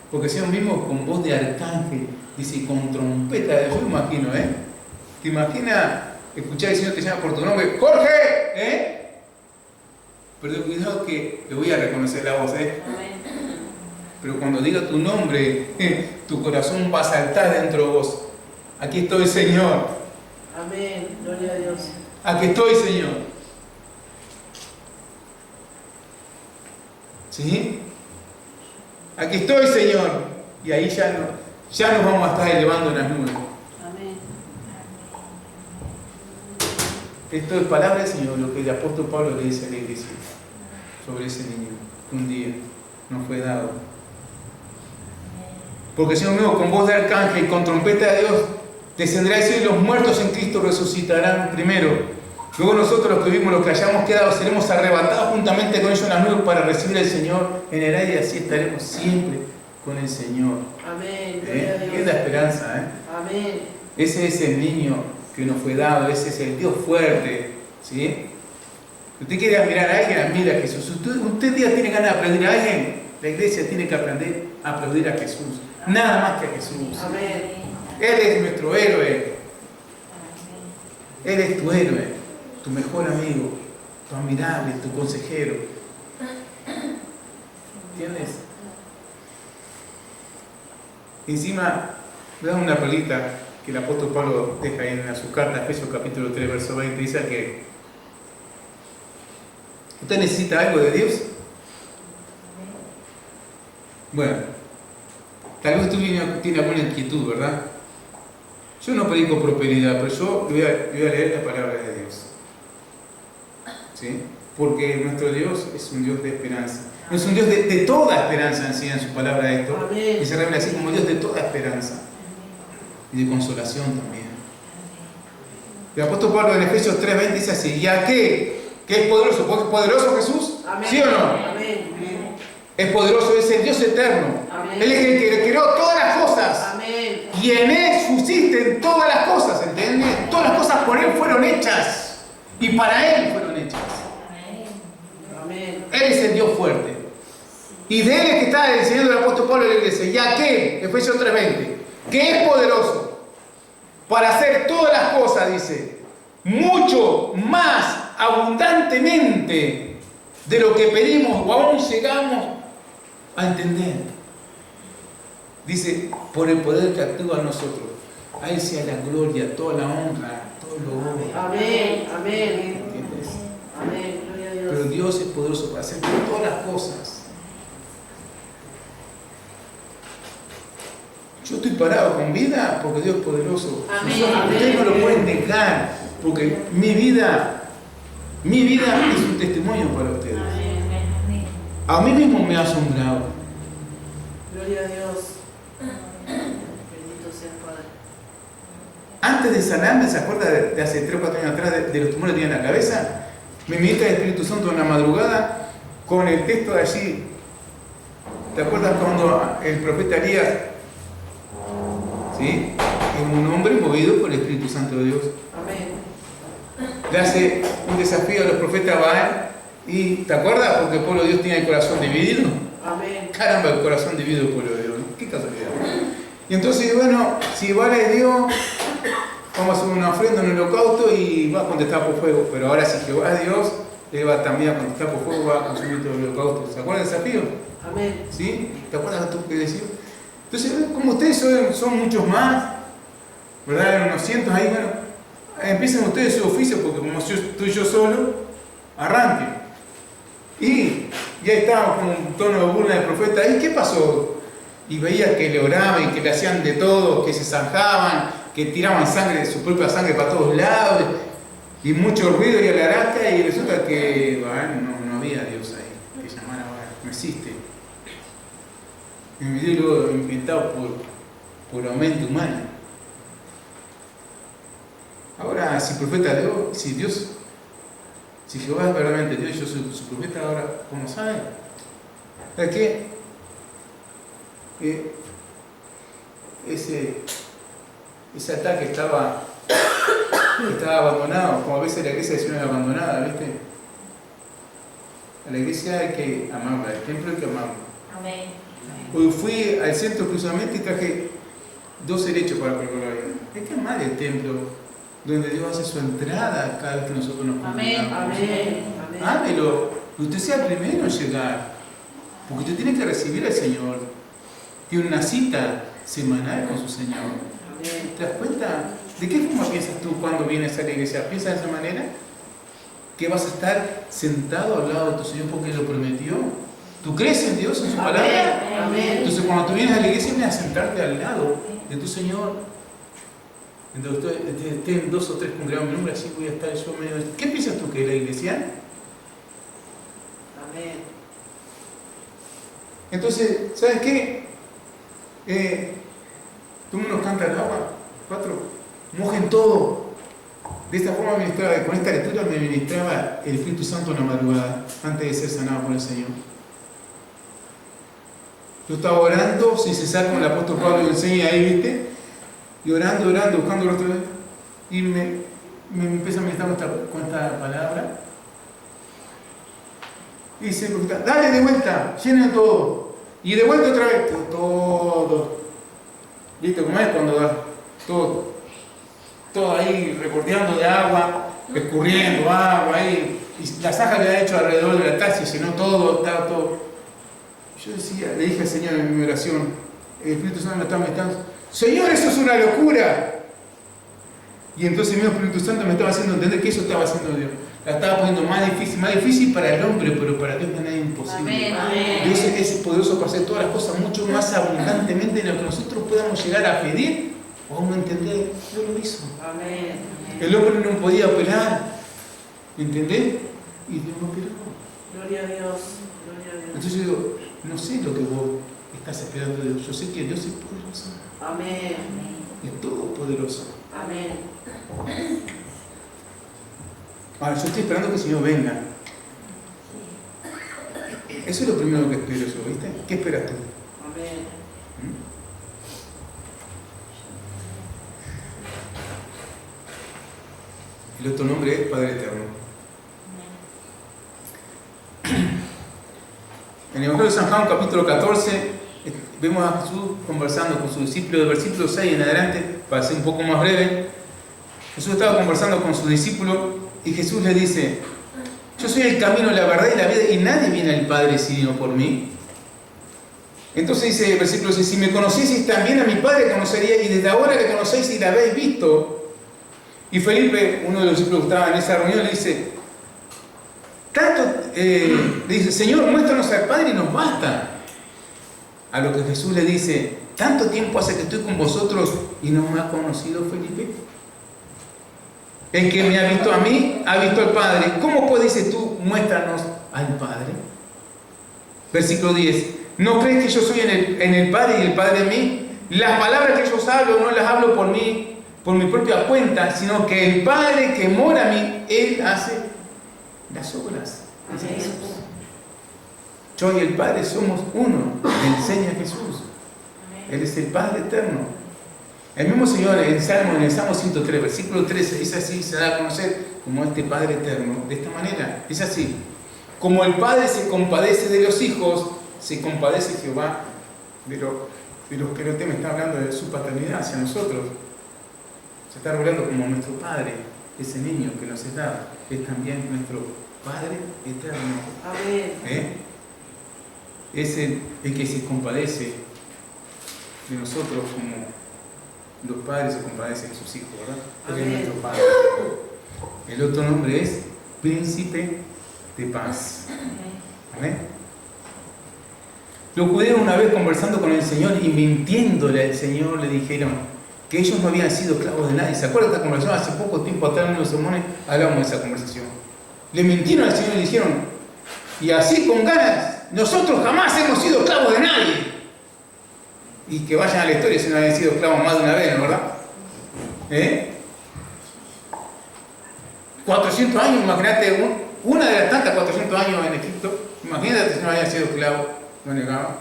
porque el Señor mismo con voz de arcángel, dice, con trompeta de Dios, yo imagino, ¿te imaginas escuchar al Señor te llama por tu nombre, Jorge? Pero cuidado que le voy a reconocer la voz, Amén. Pero cuando diga tu nombre, tu corazón va a saltar dentro de vos. Aquí estoy, Señor. Amén. Gloria a Dios. Aquí estoy, Señor. ¿Sí? Aquí estoy, Señor. Y ahí ya nos vamos a estar elevando en las nubes. Amén. Esto es palabra del Señor, lo que el apóstol Pablo le dice a la iglesia sobre ese niño que un día nos fue dado. Porque el Señor mismo con voz de arcángel, con trompeta de Dios, descenderá del cielo y los muertos en Cristo resucitarán primero. Luego nosotros los que vivimos, los que hayamos quedado, seremos arrebatados juntamente con ellos en las nubes para recibir al Señor en el aire, y así estaremos siempre con el Señor. Amén. Gloria a Dios. Es la esperanza, Amén. Ese es el niño que nos fue dado, ese es el Dios fuerte, ¿sí? Si usted quiere admirar a alguien, admira a Jesús. Si usted tiene ganas de aplaudir a alguien, la iglesia tiene que aprender a aplaudir a Jesús. Nada más que a Jesús. Amén. Él es nuestro héroe. Él es tu héroe, tu mejor amigo, tu admirable, tu consejero. ¿Entiendes? Encima, me da una perlita que el apóstol Pablo deja ahí en su carta, Efesios capítulo 3, verso 20, dice que ¿usted necesita algo de Dios? Bueno, tal vez usted tiene alguna inquietud, ¿verdad? Yo no predico prosperidad, pero yo voy a leer la palabra de Dios. ¿Sí? Porque nuestro Dios es un Dios de esperanza. No es un Dios de toda esperanza, enseña en su palabra esto. Amén. Y se revela así como Dios de toda esperanza. Y de consolación también. El apóstol Pablo en Efesios 3:20 dice así: ¿ya qué? ¿Qué es poderoso? ¿Es poderoso Jesús? Amén. ¿Sí o no? Amén. Es poderoso, es el Dios eterno. Amén. Él es el que creó todas las cosas. Amén. Y en Él subsisten todas las cosas, ¿entiendes? Todas las cosas por Él fueron hechas. Y para Él fueron hechas. Amén. Él es el Dios fuerte. Y de Él es que está enseñando el apóstol Pablo a la iglesia. ¿Ya qué? Efesios 3:20. Que es poderoso para hacer todas las cosas, dice, mucho más abundantemente de lo que pedimos o aún llegamos a entender. Dice, por el poder que actúa en nosotros. A Él sea la gloria, toda la honra, todo lo honor. Amén. Amén. ¿Entiendes? Amén. Gloria a Dios. Pero Dios es poderoso para hacer todas las cosas. Yo estoy parado con vida porque Dios es poderoso. Amén. Ustedes no lo pueden negar, porque mi vida es un testimonio para ustedes. A mí mismo me ha asombrado. Gloria a Dios. Bendito sea el Padre. Antes de sanarme, ¿se acuerda de hace 3 o 4 años atrás de los tumores que tenía en la cabeza? Me ministra el Espíritu Santo en la madrugada con el texto de allí. ¿Te acuerdas cuando el profeta Elías, ¿sí?, es un hombre movido por el Espíritu Santo de Dios, Amén. le hace un desafío a los profetas Baal? Y ¿te acuerdas? Porque el pueblo de Dios tiene el corazón dividido. Amén. Caramba, el corazón dividido del pueblo de Dios. ¿Qué casualidad? Y entonces, bueno, si Baal es Dios, vamos a hacer una ofrenda, un holocausto y va a contestar por fuego. Pero ahora si Jehová es Dios, Él va también a contestar por fuego, va a consumir todo el holocausto. ¿Se acuerdan del desafío? Amén. ¿Sí? ¿Te acuerdas tú que decía? Entonces, como ustedes son muchos más, ¿verdad? Unos cientos ahí, bueno, empiecen ustedes su oficio, porque como estoy yo solo, arranquen. Y ya estaba con un tono de burla del profeta. ¿Y qué pasó? Y veía que le oraban y que le hacían de todo, que se zanjaban, que tiraban sangre, su propia sangre para todos lados, y mucho ruido y alaraca, y resulta que no había Dios ahí, que llamara Baal, no existe. Un video inventado por la mente humana. Ahora, si profeta Dios, si Jehová es verdaderamente Dios, yo soy su profeta, ahora, ¿cómo saben? ¿Sabes qué? Ese ataque estaba abandonado, como a veces la iglesia es abandonada, ¿viste? A la iglesia hay que amarla, al templo hay que amarlo. Amén. Hoy fui al centro exclusivamente y traje 2 helechos para colgar. Hay que amar el templo, donde Dios hace su entrada cada vez que nosotros nos congregamos. Amén. Amén. Ámelo, que usted sea el primero en llegar, porque usted tiene que recibir al Señor. Tiene una cita semanal con su Señor. Amén. ¿Te das cuenta? ¿De qué forma piensas tú cuando vienes a la iglesia? ¿Piensas de esa manera? ¿Que vas a estar sentado al lado de tu Señor porque Él lo prometió? ¿Tú crees en Dios, en su palabra? Amén. Entonces cuando tú vienes a la iglesia, vienes a sentarte al lado de tu Señor. Entonces estén 2 o 3 congregados en mi nombre, así voy a estar yo medio. ¿Qué piensas tú que es la iglesia? Amén. Entonces, ¿sabes qué? Tú nos cantas el agua, 4, mojen todo. De esta forma ministraba, con esta lectura me ministraba el Espíritu Santo en la madrugada, antes de ser sanado por el Señor. Yo estaba orando sin cesar, como el apóstol Pablo enseña ahí, ¿viste? Y orando, buscando el otro. Y me empieza a ministrar con esta palabra. Y dice el profeta, dale de vuelta, llenen todo. Y de vuelta otra vez, todo. ¿Viste cómo es cuando da? Todo ahí recorteando de agua, escurriendo agua ahí. Y la zaja que ha hecho alrededor de la taza, llenó todo, estaba todo. Yo decía, le dije al Señor en mi oración, el Espíritu Santo me estaba metiendo, Señor, eso es una locura. Y entonces el mismo Espíritu Santo me estaba haciendo entender que eso estaba haciendo Dios. La estaba poniendo más difícil para el hombre, pero para Dios no es nada imposible. Amén. Dios es poderoso para hacer todas las cosas mucho más abundantemente de lo que nosotros podamos llegar a pedir o aún no entender. Dios lo hizo. Amén. El hombre no podía operar, ¿entendés? Y Dios lo operó. Gloria a Dios. Gloria a Dios. Entonces yo digo, no sé lo que vos estás esperando de Dios. Yo sé que Dios es poderoso. Amén. Es todopoderoso. Amén. Ahora, yo estoy esperando que el Señor venga. Eso es lo primero que espero yo, ¿viste? ¿Qué esperas tú? Amén. El otro nombre es Padre Eterno. En el Evangelio de San Juan, capítulo 14, vemos a Jesús conversando con sus discípulos, del versículo 6 en adelante, para ser un poco más breve. Jesús estaba conversando con sus discípulos y Jesús le dice, yo soy el camino, la verdad y la vida, y nadie viene al Padre sino por mí. Entonces dice el versículo 6, si me conocieseis también a mi Padre conocería, y desde ahora le conocéis y le habéis visto. Y Felipe, uno de los discípulos que estaba en esa reunión, le dice, le dice, Señor, muéstranos al Padre y nos basta. A lo que Jesús le dice, ¿tanto tiempo hace que estoy con vosotros y no me ha conocido, Felipe? El que me ha visto a mí, ha visto al Padre. ¿Cómo pues dices tú, muéstranos al Padre? Versículo 10. ¿No crees que yo soy en el Padre y el Padre en mí? Las palabras que yo os hablo no las hablo por mí, por mi propia cuenta, sino que el Padre que mora en mí, Él hace las obras. Amén. Yo y el Padre somos uno, le enseña Jesús. Él es el Padre eterno. El mismo Señor en el Salmo 103, versículo 13, dice así, se da a conocer como este Padre eterno, de esta manera, es así. Como el Padre se compadece de los hijos, se compadece Jehová de los que me está hablando de su paternidad hacia nosotros. Se está revelando como nuestro Padre, ese niño que nos es dado, es también nuestro Padre eterno. Amén. Es el que se compadece de nosotros como los padres se compadecen de sus hijos, ¿verdad? Porque es nuestro Padre. El otro nombre es Príncipe de Paz. ¿Amén? Los judíos una vez conversando con el Señor y mintiéndole al Señor le dijeron que ellos no habían sido esclavos de nadie. ¿Se acuerdan de esta conversación? Hace poco tiempo atrás en los sermones hablamos de esa conversación. Le mintieron al Señor y le dijeron, y así con ganas, nosotros jamás hemos sido esclavos de nadie. Y que vayan a la historia si no habían sido esclavos más de una vez, ¿no? ¿Verdad? 400 años, imagínate, una de las tantas 400 años en Egipto, imagínate si no habían sido esclavos, no negaban.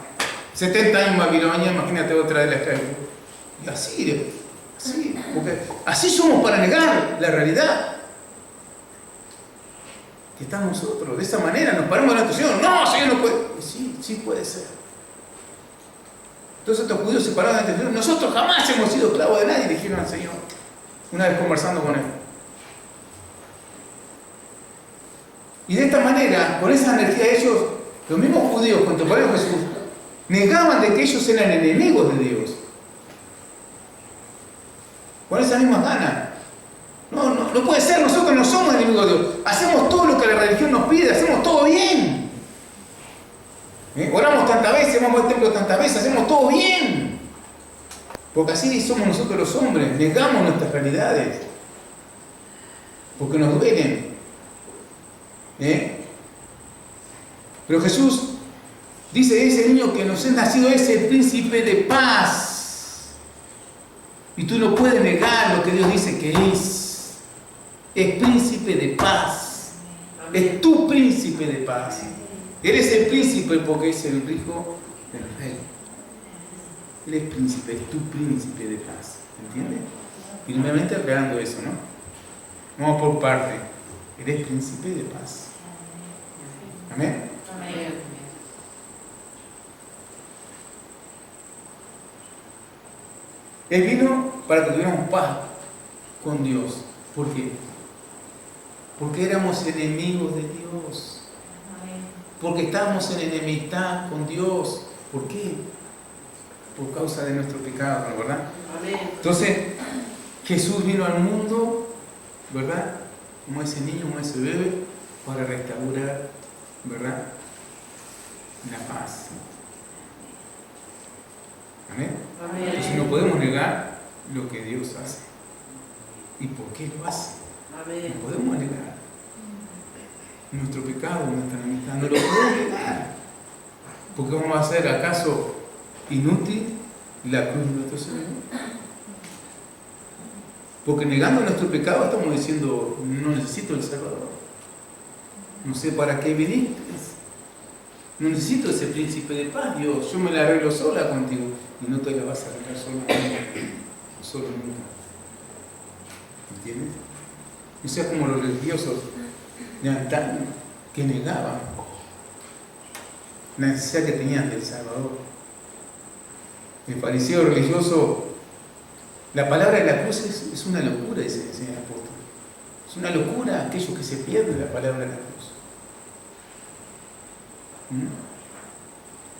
70 años en Babilonia, imagínate otra de las esclavitud. Y así, porque así somos para negar la realidad que estamos nosotros. De esa manera nos paramos delante del Señor. No, Señor, no puede. Sí puede ser. Entonces estos judíos se pararon delante del Señor. Nosotros jamás hemos sido esclavos de nadie, dijeron al Señor, una vez conversando con él. Y de esta manera, con esa energía, ellos, los mismos judíos contemporáneos de Jesús, negaban de que ellos eran enemigos de Dios. Con esa misma gana. No puede ser, nosotros no somos enemigos de Dios. Hacemos todo lo que la religión nos pide, hacemos todo bien. Oramos tantas veces, vamos al templo tantas veces, hacemos todo bien. Porque así somos nosotros los hombres, negamos nuestras realidades. Porque nos duelen. Pero Jesús dice, ese niño que nos es nacido es el príncipe de paz. Y tú no puedes negar lo que Dios dice que es. Es príncipe de paz. Es tu príncipe de paz. Él es el príncipe porque es el hijo del rey. Él es príncipe, es tu príncipe de paz. ¿Entiendes? Firmemente aclarando eso, ¿no? Vamos por parte. Él es príncipe de paz. ¿Amén? Él vino para que tuviéramos paz con Dios. ¿Por qué? Porque éramos enemigos de Dios. Porque estábamos en enemistad con Dios. ¿Por qué? Por causa de nuestro pecado, ¿no? ¿Verdad? Entonces, Jesús vino al mundo, ¿verdad? Como ese niño, como ese bebé, para restaurar, ¿verdad?, la paz. ¿Amén? Entonces no podemos negar lo que Dios hace. ¿Y por qué lo hace? No podemos negar nuestro pecado, nuestra enemistad. No lo podemos negar. Porque vamos a hacer acaso inútil la cruz de nuestro Señor. Porque negando nuestro pecado estamos diciendo, no necesito el Salvador. No sé para qué viniste. No necesito ese príncipe de paz, Dios. Yo me la arreglo sola contigo. Y no te la vas a arreglar solo nunca. ¿Entiendes? No sea como los religiosos de antaño que negaban la necesidad que tenían del Salvador. El fariseo religioso, la palabra de la cruz es una locura, dice el Señor apóstol. Es una locura aquello que se pierde la palabra de la cruz.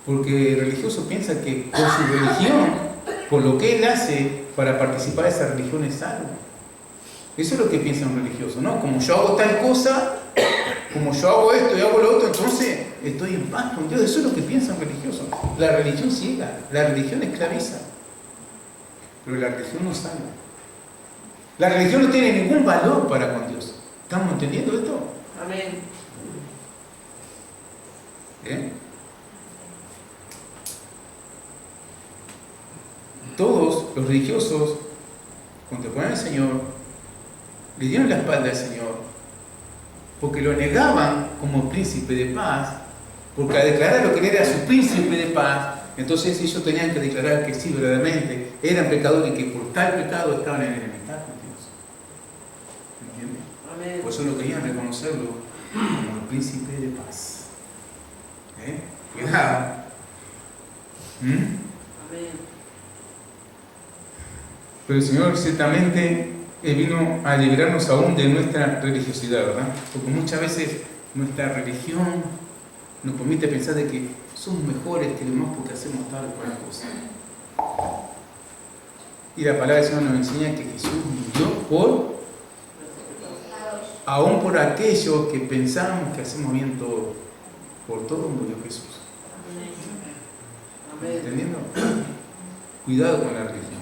Porque el religioso piensa que por su religión, por lo que él hace para participar de esa religión, es salvo. Eso es lo que piensa un religioso, ¿no? Como yo hago tal cosa, como yo hago esto y hago lo otro, entonces estoy en paz con Dios. Eso es lo que piensa un religioso. La religión ciega, la religión esclaviza, pero la religión no salva. La religión no tiene ningún valor para con Dios. ¿Estamos entendiendo esto? Amén. ¿Eh? Todos los religiosos contemporáneos al Señor le dieron la espalda al Señor porque lo negaban como príncipe de paz, porque al declarar lo que él era su príncipe de paz, entonces ellos tenían que declarar que sí, verdaderamente eran pecadores y que por tal pecado estaban en enemistad con Dios. ¿Entiendes? Amén. Por eso no querían reconocerlo como el príncipe de paz. Cuidado. Amén. Pero el Señor ciertamente vino a liberarnos aún de nuestra religiosidad, ¿verdad? Porque muchas veces nuestra religión nos permite pensar de que somos mejores que los demás porque hacemos tal o cual cosa. Y la palabra del Señor nos enseña que Jesús murió aún por aquellos que pensamos que hacemos bien todo. Por todo murió Jesús. ¿Entendiendo? Cuidado con la religión.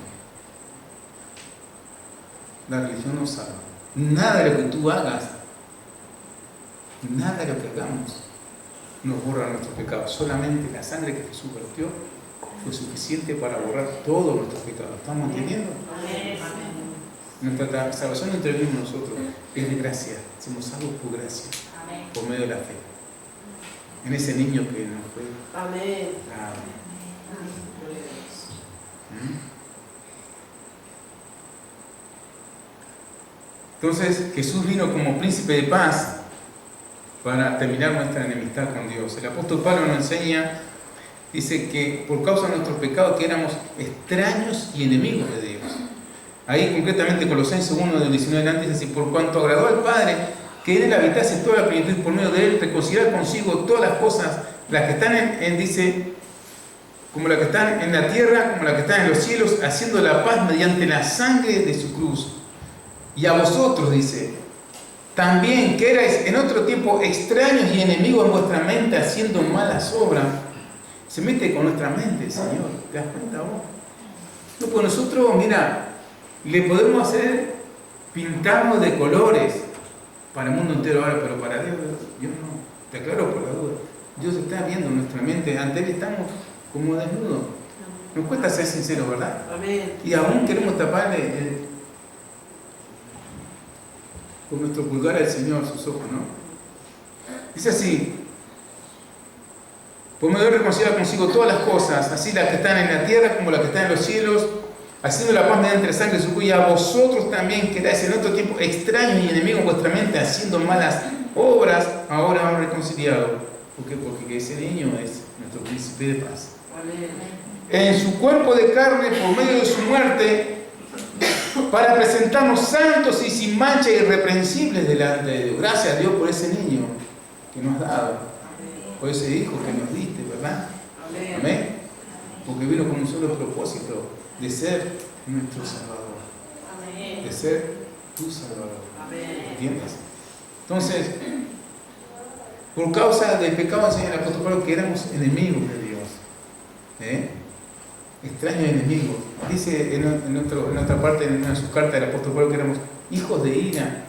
La religión no salva. Nada de lo que tú hagas, nada de lo que hagamos nos borra nuestros pecados. Solamente la sangre que Jesús vertió fue suficiente para borrar todos nuestros pecados. ¿Estamos entendiendo? Nuestra salvación no intervenimos nosotros, es de gracia. Somos salvos por gracia, por medio de la fe. En ese niño que nos fue dado. Entonces Jesús vino como príncipe de paz para terminar nuestra enemistad con Dios. El apóstol Pablo nos enseña, dice que por causa de nuestros pecados que éramos extraños y enemigos de Dios. Ahí concretamente Colosenses 1 del 19 adelante dice: por cuanto agradó al Padre que en él habitase toda la plenitud, por medio de él reconciliar consigo todas las cosas, las que están dice, como las que están en la tierra, como las que están en los cielos, haciendo la paz mediante la sangre de su cruz. Y a vosotros, dice, también que erais en otro tiempo extraños y enemigos en vuestra mente, haciendo malas obras. Se mete con nuestra mente, Señor. ¿Te das cuenta vos? No, pues nosotros, mira, le podemos hacer, pintarnos de colores para el mundo entero ahora, pero para Dios no. Te aclaro por la duda. Dios está viendo nuestra mente. Ante Él estamos como desnudos. Nos cuesta ser sinceros, ¿verdad? Amén. Y aún queremos taparle con nuestro pulgar al Señor sus ojos, ¿no? Dice así: por medio de reconciliar consigo todas las cosas, así las que están en la tierra como las que están en los cielos, haciendo la paz mediante la sangre de su cruz. Y a vosotros también, que erais en otro tiempo extraños y enemigos en vuestra mente, haciendo malas obras, ahora han reconciliado. ¿Por qué? Porque ese niño es nuestro príncipe de paz. Amén. en su cuerpo de carne por medio de su muerte, para presentarnos santos y sin mancha y irreprensibles delante de Dios. Gracias a Dios por ese niño que nos has dado, por ese hijo que nos diste, ¿verdad? Amén. Porque vino con un solo propósito, de ser nuestro Salvador, de ser tu Salvador. ¿Entiendes? Entonces, por causa del pecado, enseña el apóstol Pablo que éramos enemigos de Dios. Extraños enemigos. Dice en otra parte, en una de sus cartas, el apóstol Pablo que éramos hijos de ira,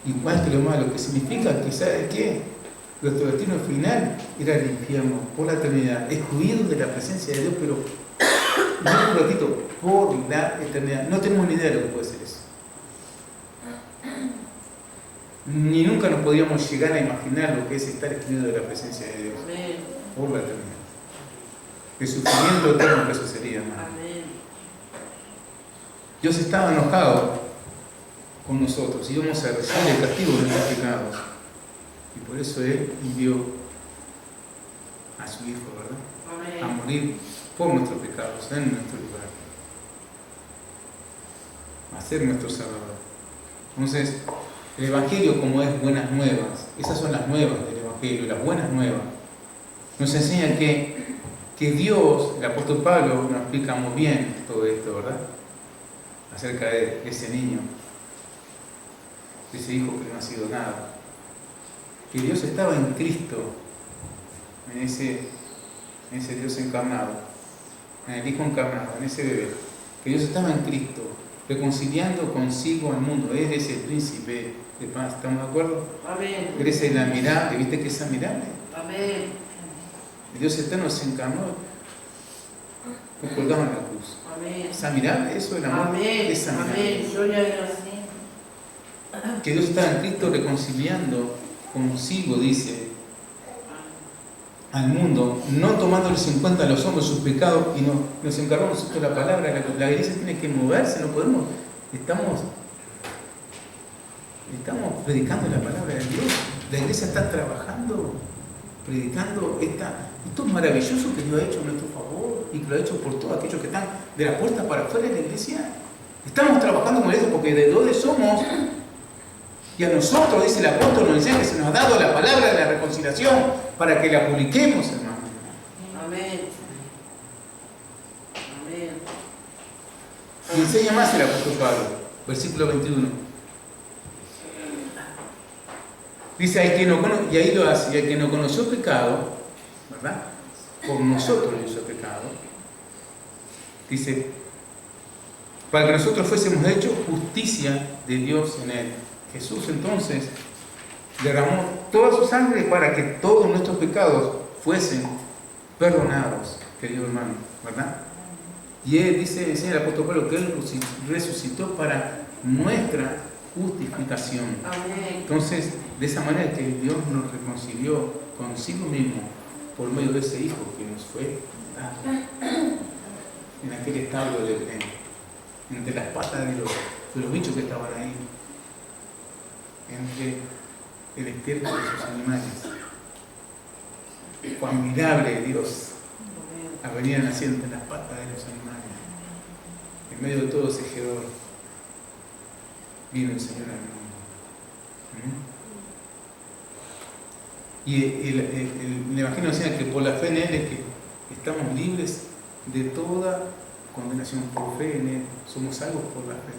igual que lo malo, que significa que, ¿sabe qué? Nuestro destino final era el infierno por la eternidad, excluidos de la presencia de Dios, pero no un ratito, por la eternidad. No tenemos ni idea de lo que puede ser eso. Ni nunca nos podíamos llegar a imaginar lo que es estar excluido de la presencia de Dios por la eternidad. El sufrimiento eterno que eso sería, hermano. Dios estaba enojado con nosotros, íbamos a recibir el castigo de nuestros pecados. Y por eso Él envió a su Hijo, ¿verdad? A morir por nuestros pecados, en nuestro lugar. A ser nuestro Salvador. Entonces, el Evangelio, como es buenas nuevas, esas son las nuevas del Evangelio, las buenas nuevas, nos enseñan que Dios, el apóstol Pablo nos explica muy bien todo esto, ¿verdad? Acerca de ese niño, de ese hijo que no ha sido nada. Que Dios estaba en Cristo, en ese Dios encarnado, en el Hijo encarnado, en ese bebé. Que Dios estaba en Cristo, reconciliando consigo al mundo. Él es el príncipe de paz, ¿estamos de acuerdo? Amén. Él es el admirable, ¿viste que es admirable? Amén. El Dios eterno se encarnó, fue colgado en la cruz. Amén. ¿Es admirable eso? El amor Amén. es admirable. Amén. Gloria a Dios. Que Dios está en Cristo reconciliando consigo, dice, al mundo, no tomándoles en cuenta a los hombres sus pecados, y nos encargamos nosotros la palabra. La iglesia tiene que moverse, no podemos, estamos predicando la palabra de Dios. La iglesia está trabajando, predicando esto es maravilloso que Dios ha hecho a nuestro favor y que lo ha hecho por todos aquellos que están de la puerta para afuera de la iglesia. Estamos trabajando con eso porque de dónde somos. Y a nosotros, dice el apóstol, nos enseña que se nos ha dado la palabra de la reconciliación para que la publiquemos, hermano. Amén. Amén. Y enseña más el apóstol Pablo, versículo 21. Dice, y ahí lo hace, y al que no conoció pecado, ¿verdad? Por nosotros lo hizo pecado. Dice, para que nosotros fuésemos hechos justicia de Dios en él. Jesús entonces derramó toda su sangre para que todos nuestros pecados fuesen perdonados, querido hermano, ¿verdad? Y él dice, enseña el apóstol Pablo que él resucitó para nuestra justificación. Amén. Entonces, de esa manera que Dios nos reconcilió consigo mismo por medio de ese Hijo que nos fue dado en aquel establo de Belén, entre las patas de los bichos que estaban ahí, entre el estiércol de sus animales. Fue admirable Dios a venir naciendo entre las patas de los animales. En medio de todo ese hedor vino el Señor al mundo. Y el Evangelio nos enseña que por la fe en Él es que estamos libres de toda condenación. Por fe en Él somos salvos por la fe.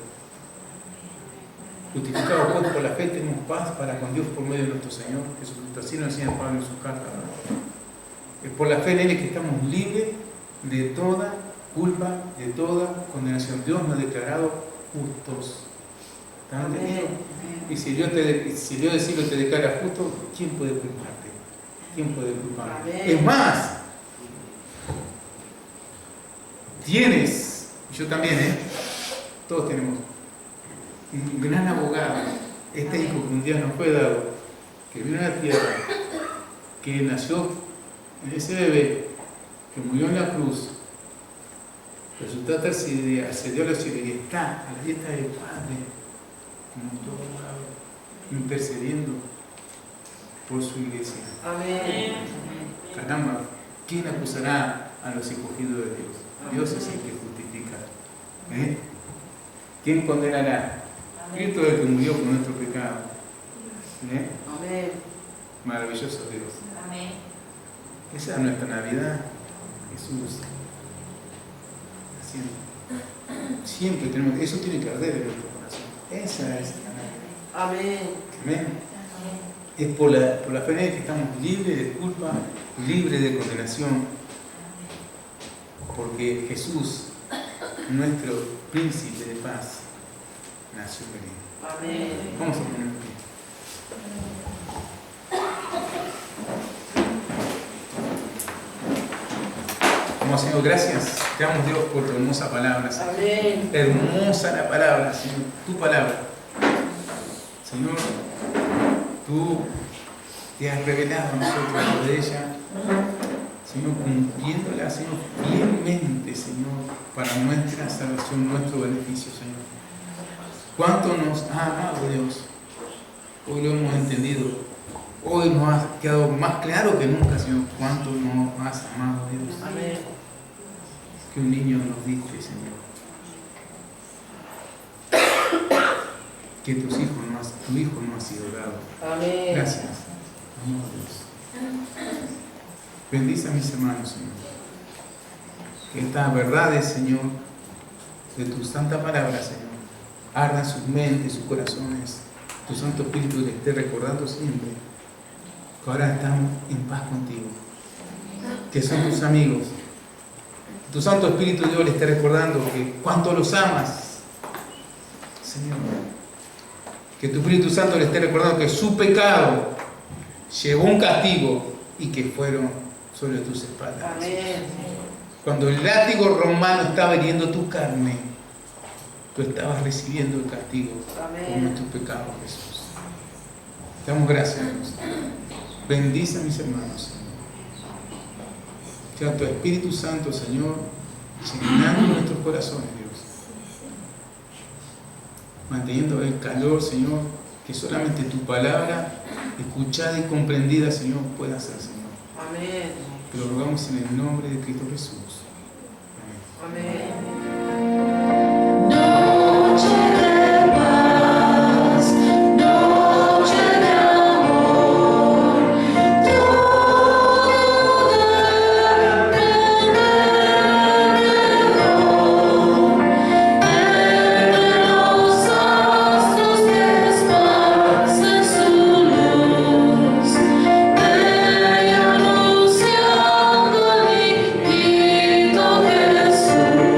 Justificados pues por la fe tenemos paz para con Dios por medio de nuestro Señor Jesucristo. Así nos enseña Pablo en su carta. Por la fe en Él es que estamos libres de toda culpa, de toda condenación. Dios nos ha declarado justos. ¿Están entendiendo? Y si Dios del cielo te declara justo, ¿quién puede culparte? ¿Quién puede culparte? Es más, tienes, yo también, todos tenemos un gran abogado, este hijo que un día nos fue dado, que vino a la tierra, que nació en ese bebé, que murió en la cruz, resucitó al tercer día, ascendió a los cielos y está a la diestra del Padre, como todo abogado, intercediendo por su iglesia. Amén. Caramba, ¿quién acusará a los escogidos de Dios? Dios es el que justifica. ¿Quién condenará? Cristo es el que murió por nuestro pecado. Amén. Maravilloso Dios. Amén. Esa es nuestra Navidad. Jesús. Siempre tenemos, eso tiene que arder en nuestro corazón. Esa es la Navidad. Amén. Amén. Es por la fe en Él que estamos libres de culpa, libres de condenación. Porque Jesús, nuestro príncipe de paz, nació en Él. Amén. Vamos a poner en pie. Como Señor, gracias. Te damos Dios por tu hermosa palabra, Señor. Amén. Hermosa la palabra, Señor. Tu palabra. Señor, tú te has revelado a nosotros a través de ella. Señor, cumpliéndola, Señor, fielmente, Señor, para nuestra salvación, nuestro beneficio, Señor. ¿Cuánto nos ha amado Dios? Hoy lo hemos entendido. Hoy nos ha quedado más claro que nunca, Señor, cuánto nos has amado Dios. Amén. Que un niño nos diste, Señor. Que tu hijo no ha sido dado. Amén. Gracias, amor Dios. Bendice a mis hermanos, Señor. Que estas verdades, Señor, de tu santa palabra, Señor, ardan sus mentes, sus corazones. Tu Santo Espíritu les esté recordando siempre que ahora estamos en paz contigo, que son tus amigos. Tu Santo Espíritu, Dios, les esté recordando que cuánto los amas, Señor. Que tu Espíritu Santo les esté recordando que su pecado llevó un castigo y que fueron sobre tus espaldas. Amén. Cuando el látigo romano estaba hiriendo tu carne, tú estabas recibiendo el castigo por nuestros pecados, Jesús. Te damos gracias, Dios. Bendice a mis hermanos, Señor. Que a tu Espíritu Santo, Señor, llenando nuestros corazones, Dios. Manteniendo el calor, Señor, que solamente tu palabra, escuchada y comprendida, Señor, pueda hacer, Señor. Amén. Te lo rogamos en el nombre de Cristo Jesús. Amén. Amén. Noche de paz, noche de amor, todo entre los astros que esparcen su luz, bella anunciando al niñito Jesús.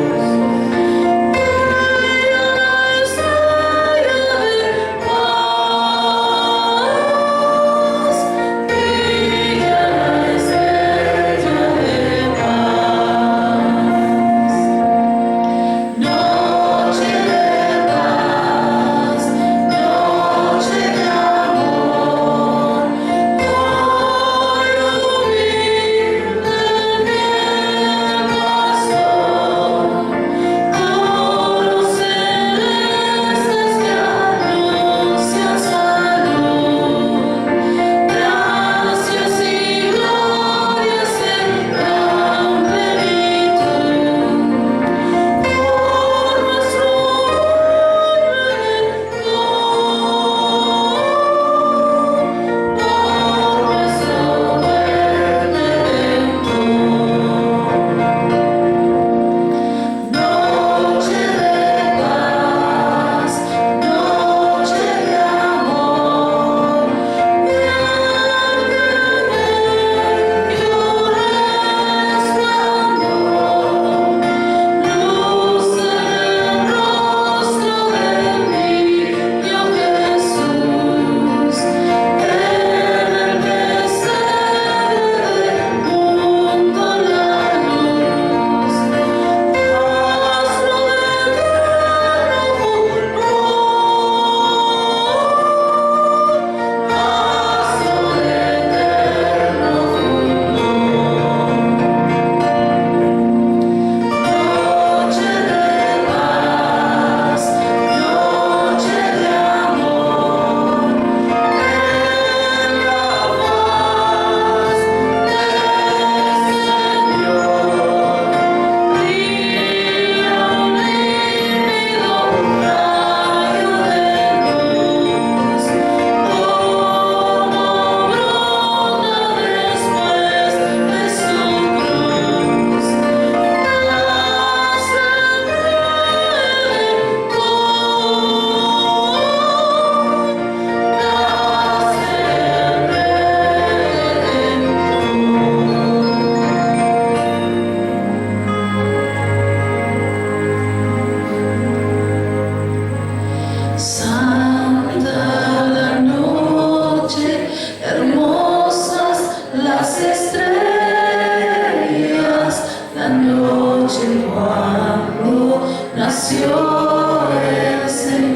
nació el Señor.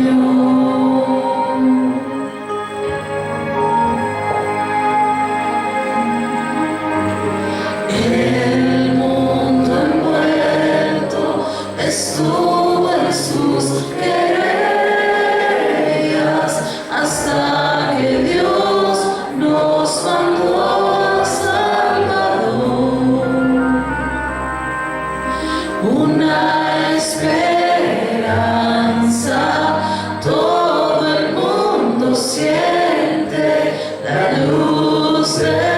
El mundo envuelto estuvo en sus querellas hasta que Dios nos mandó Salvador. Una esperanza, todo el mundo siente la luz de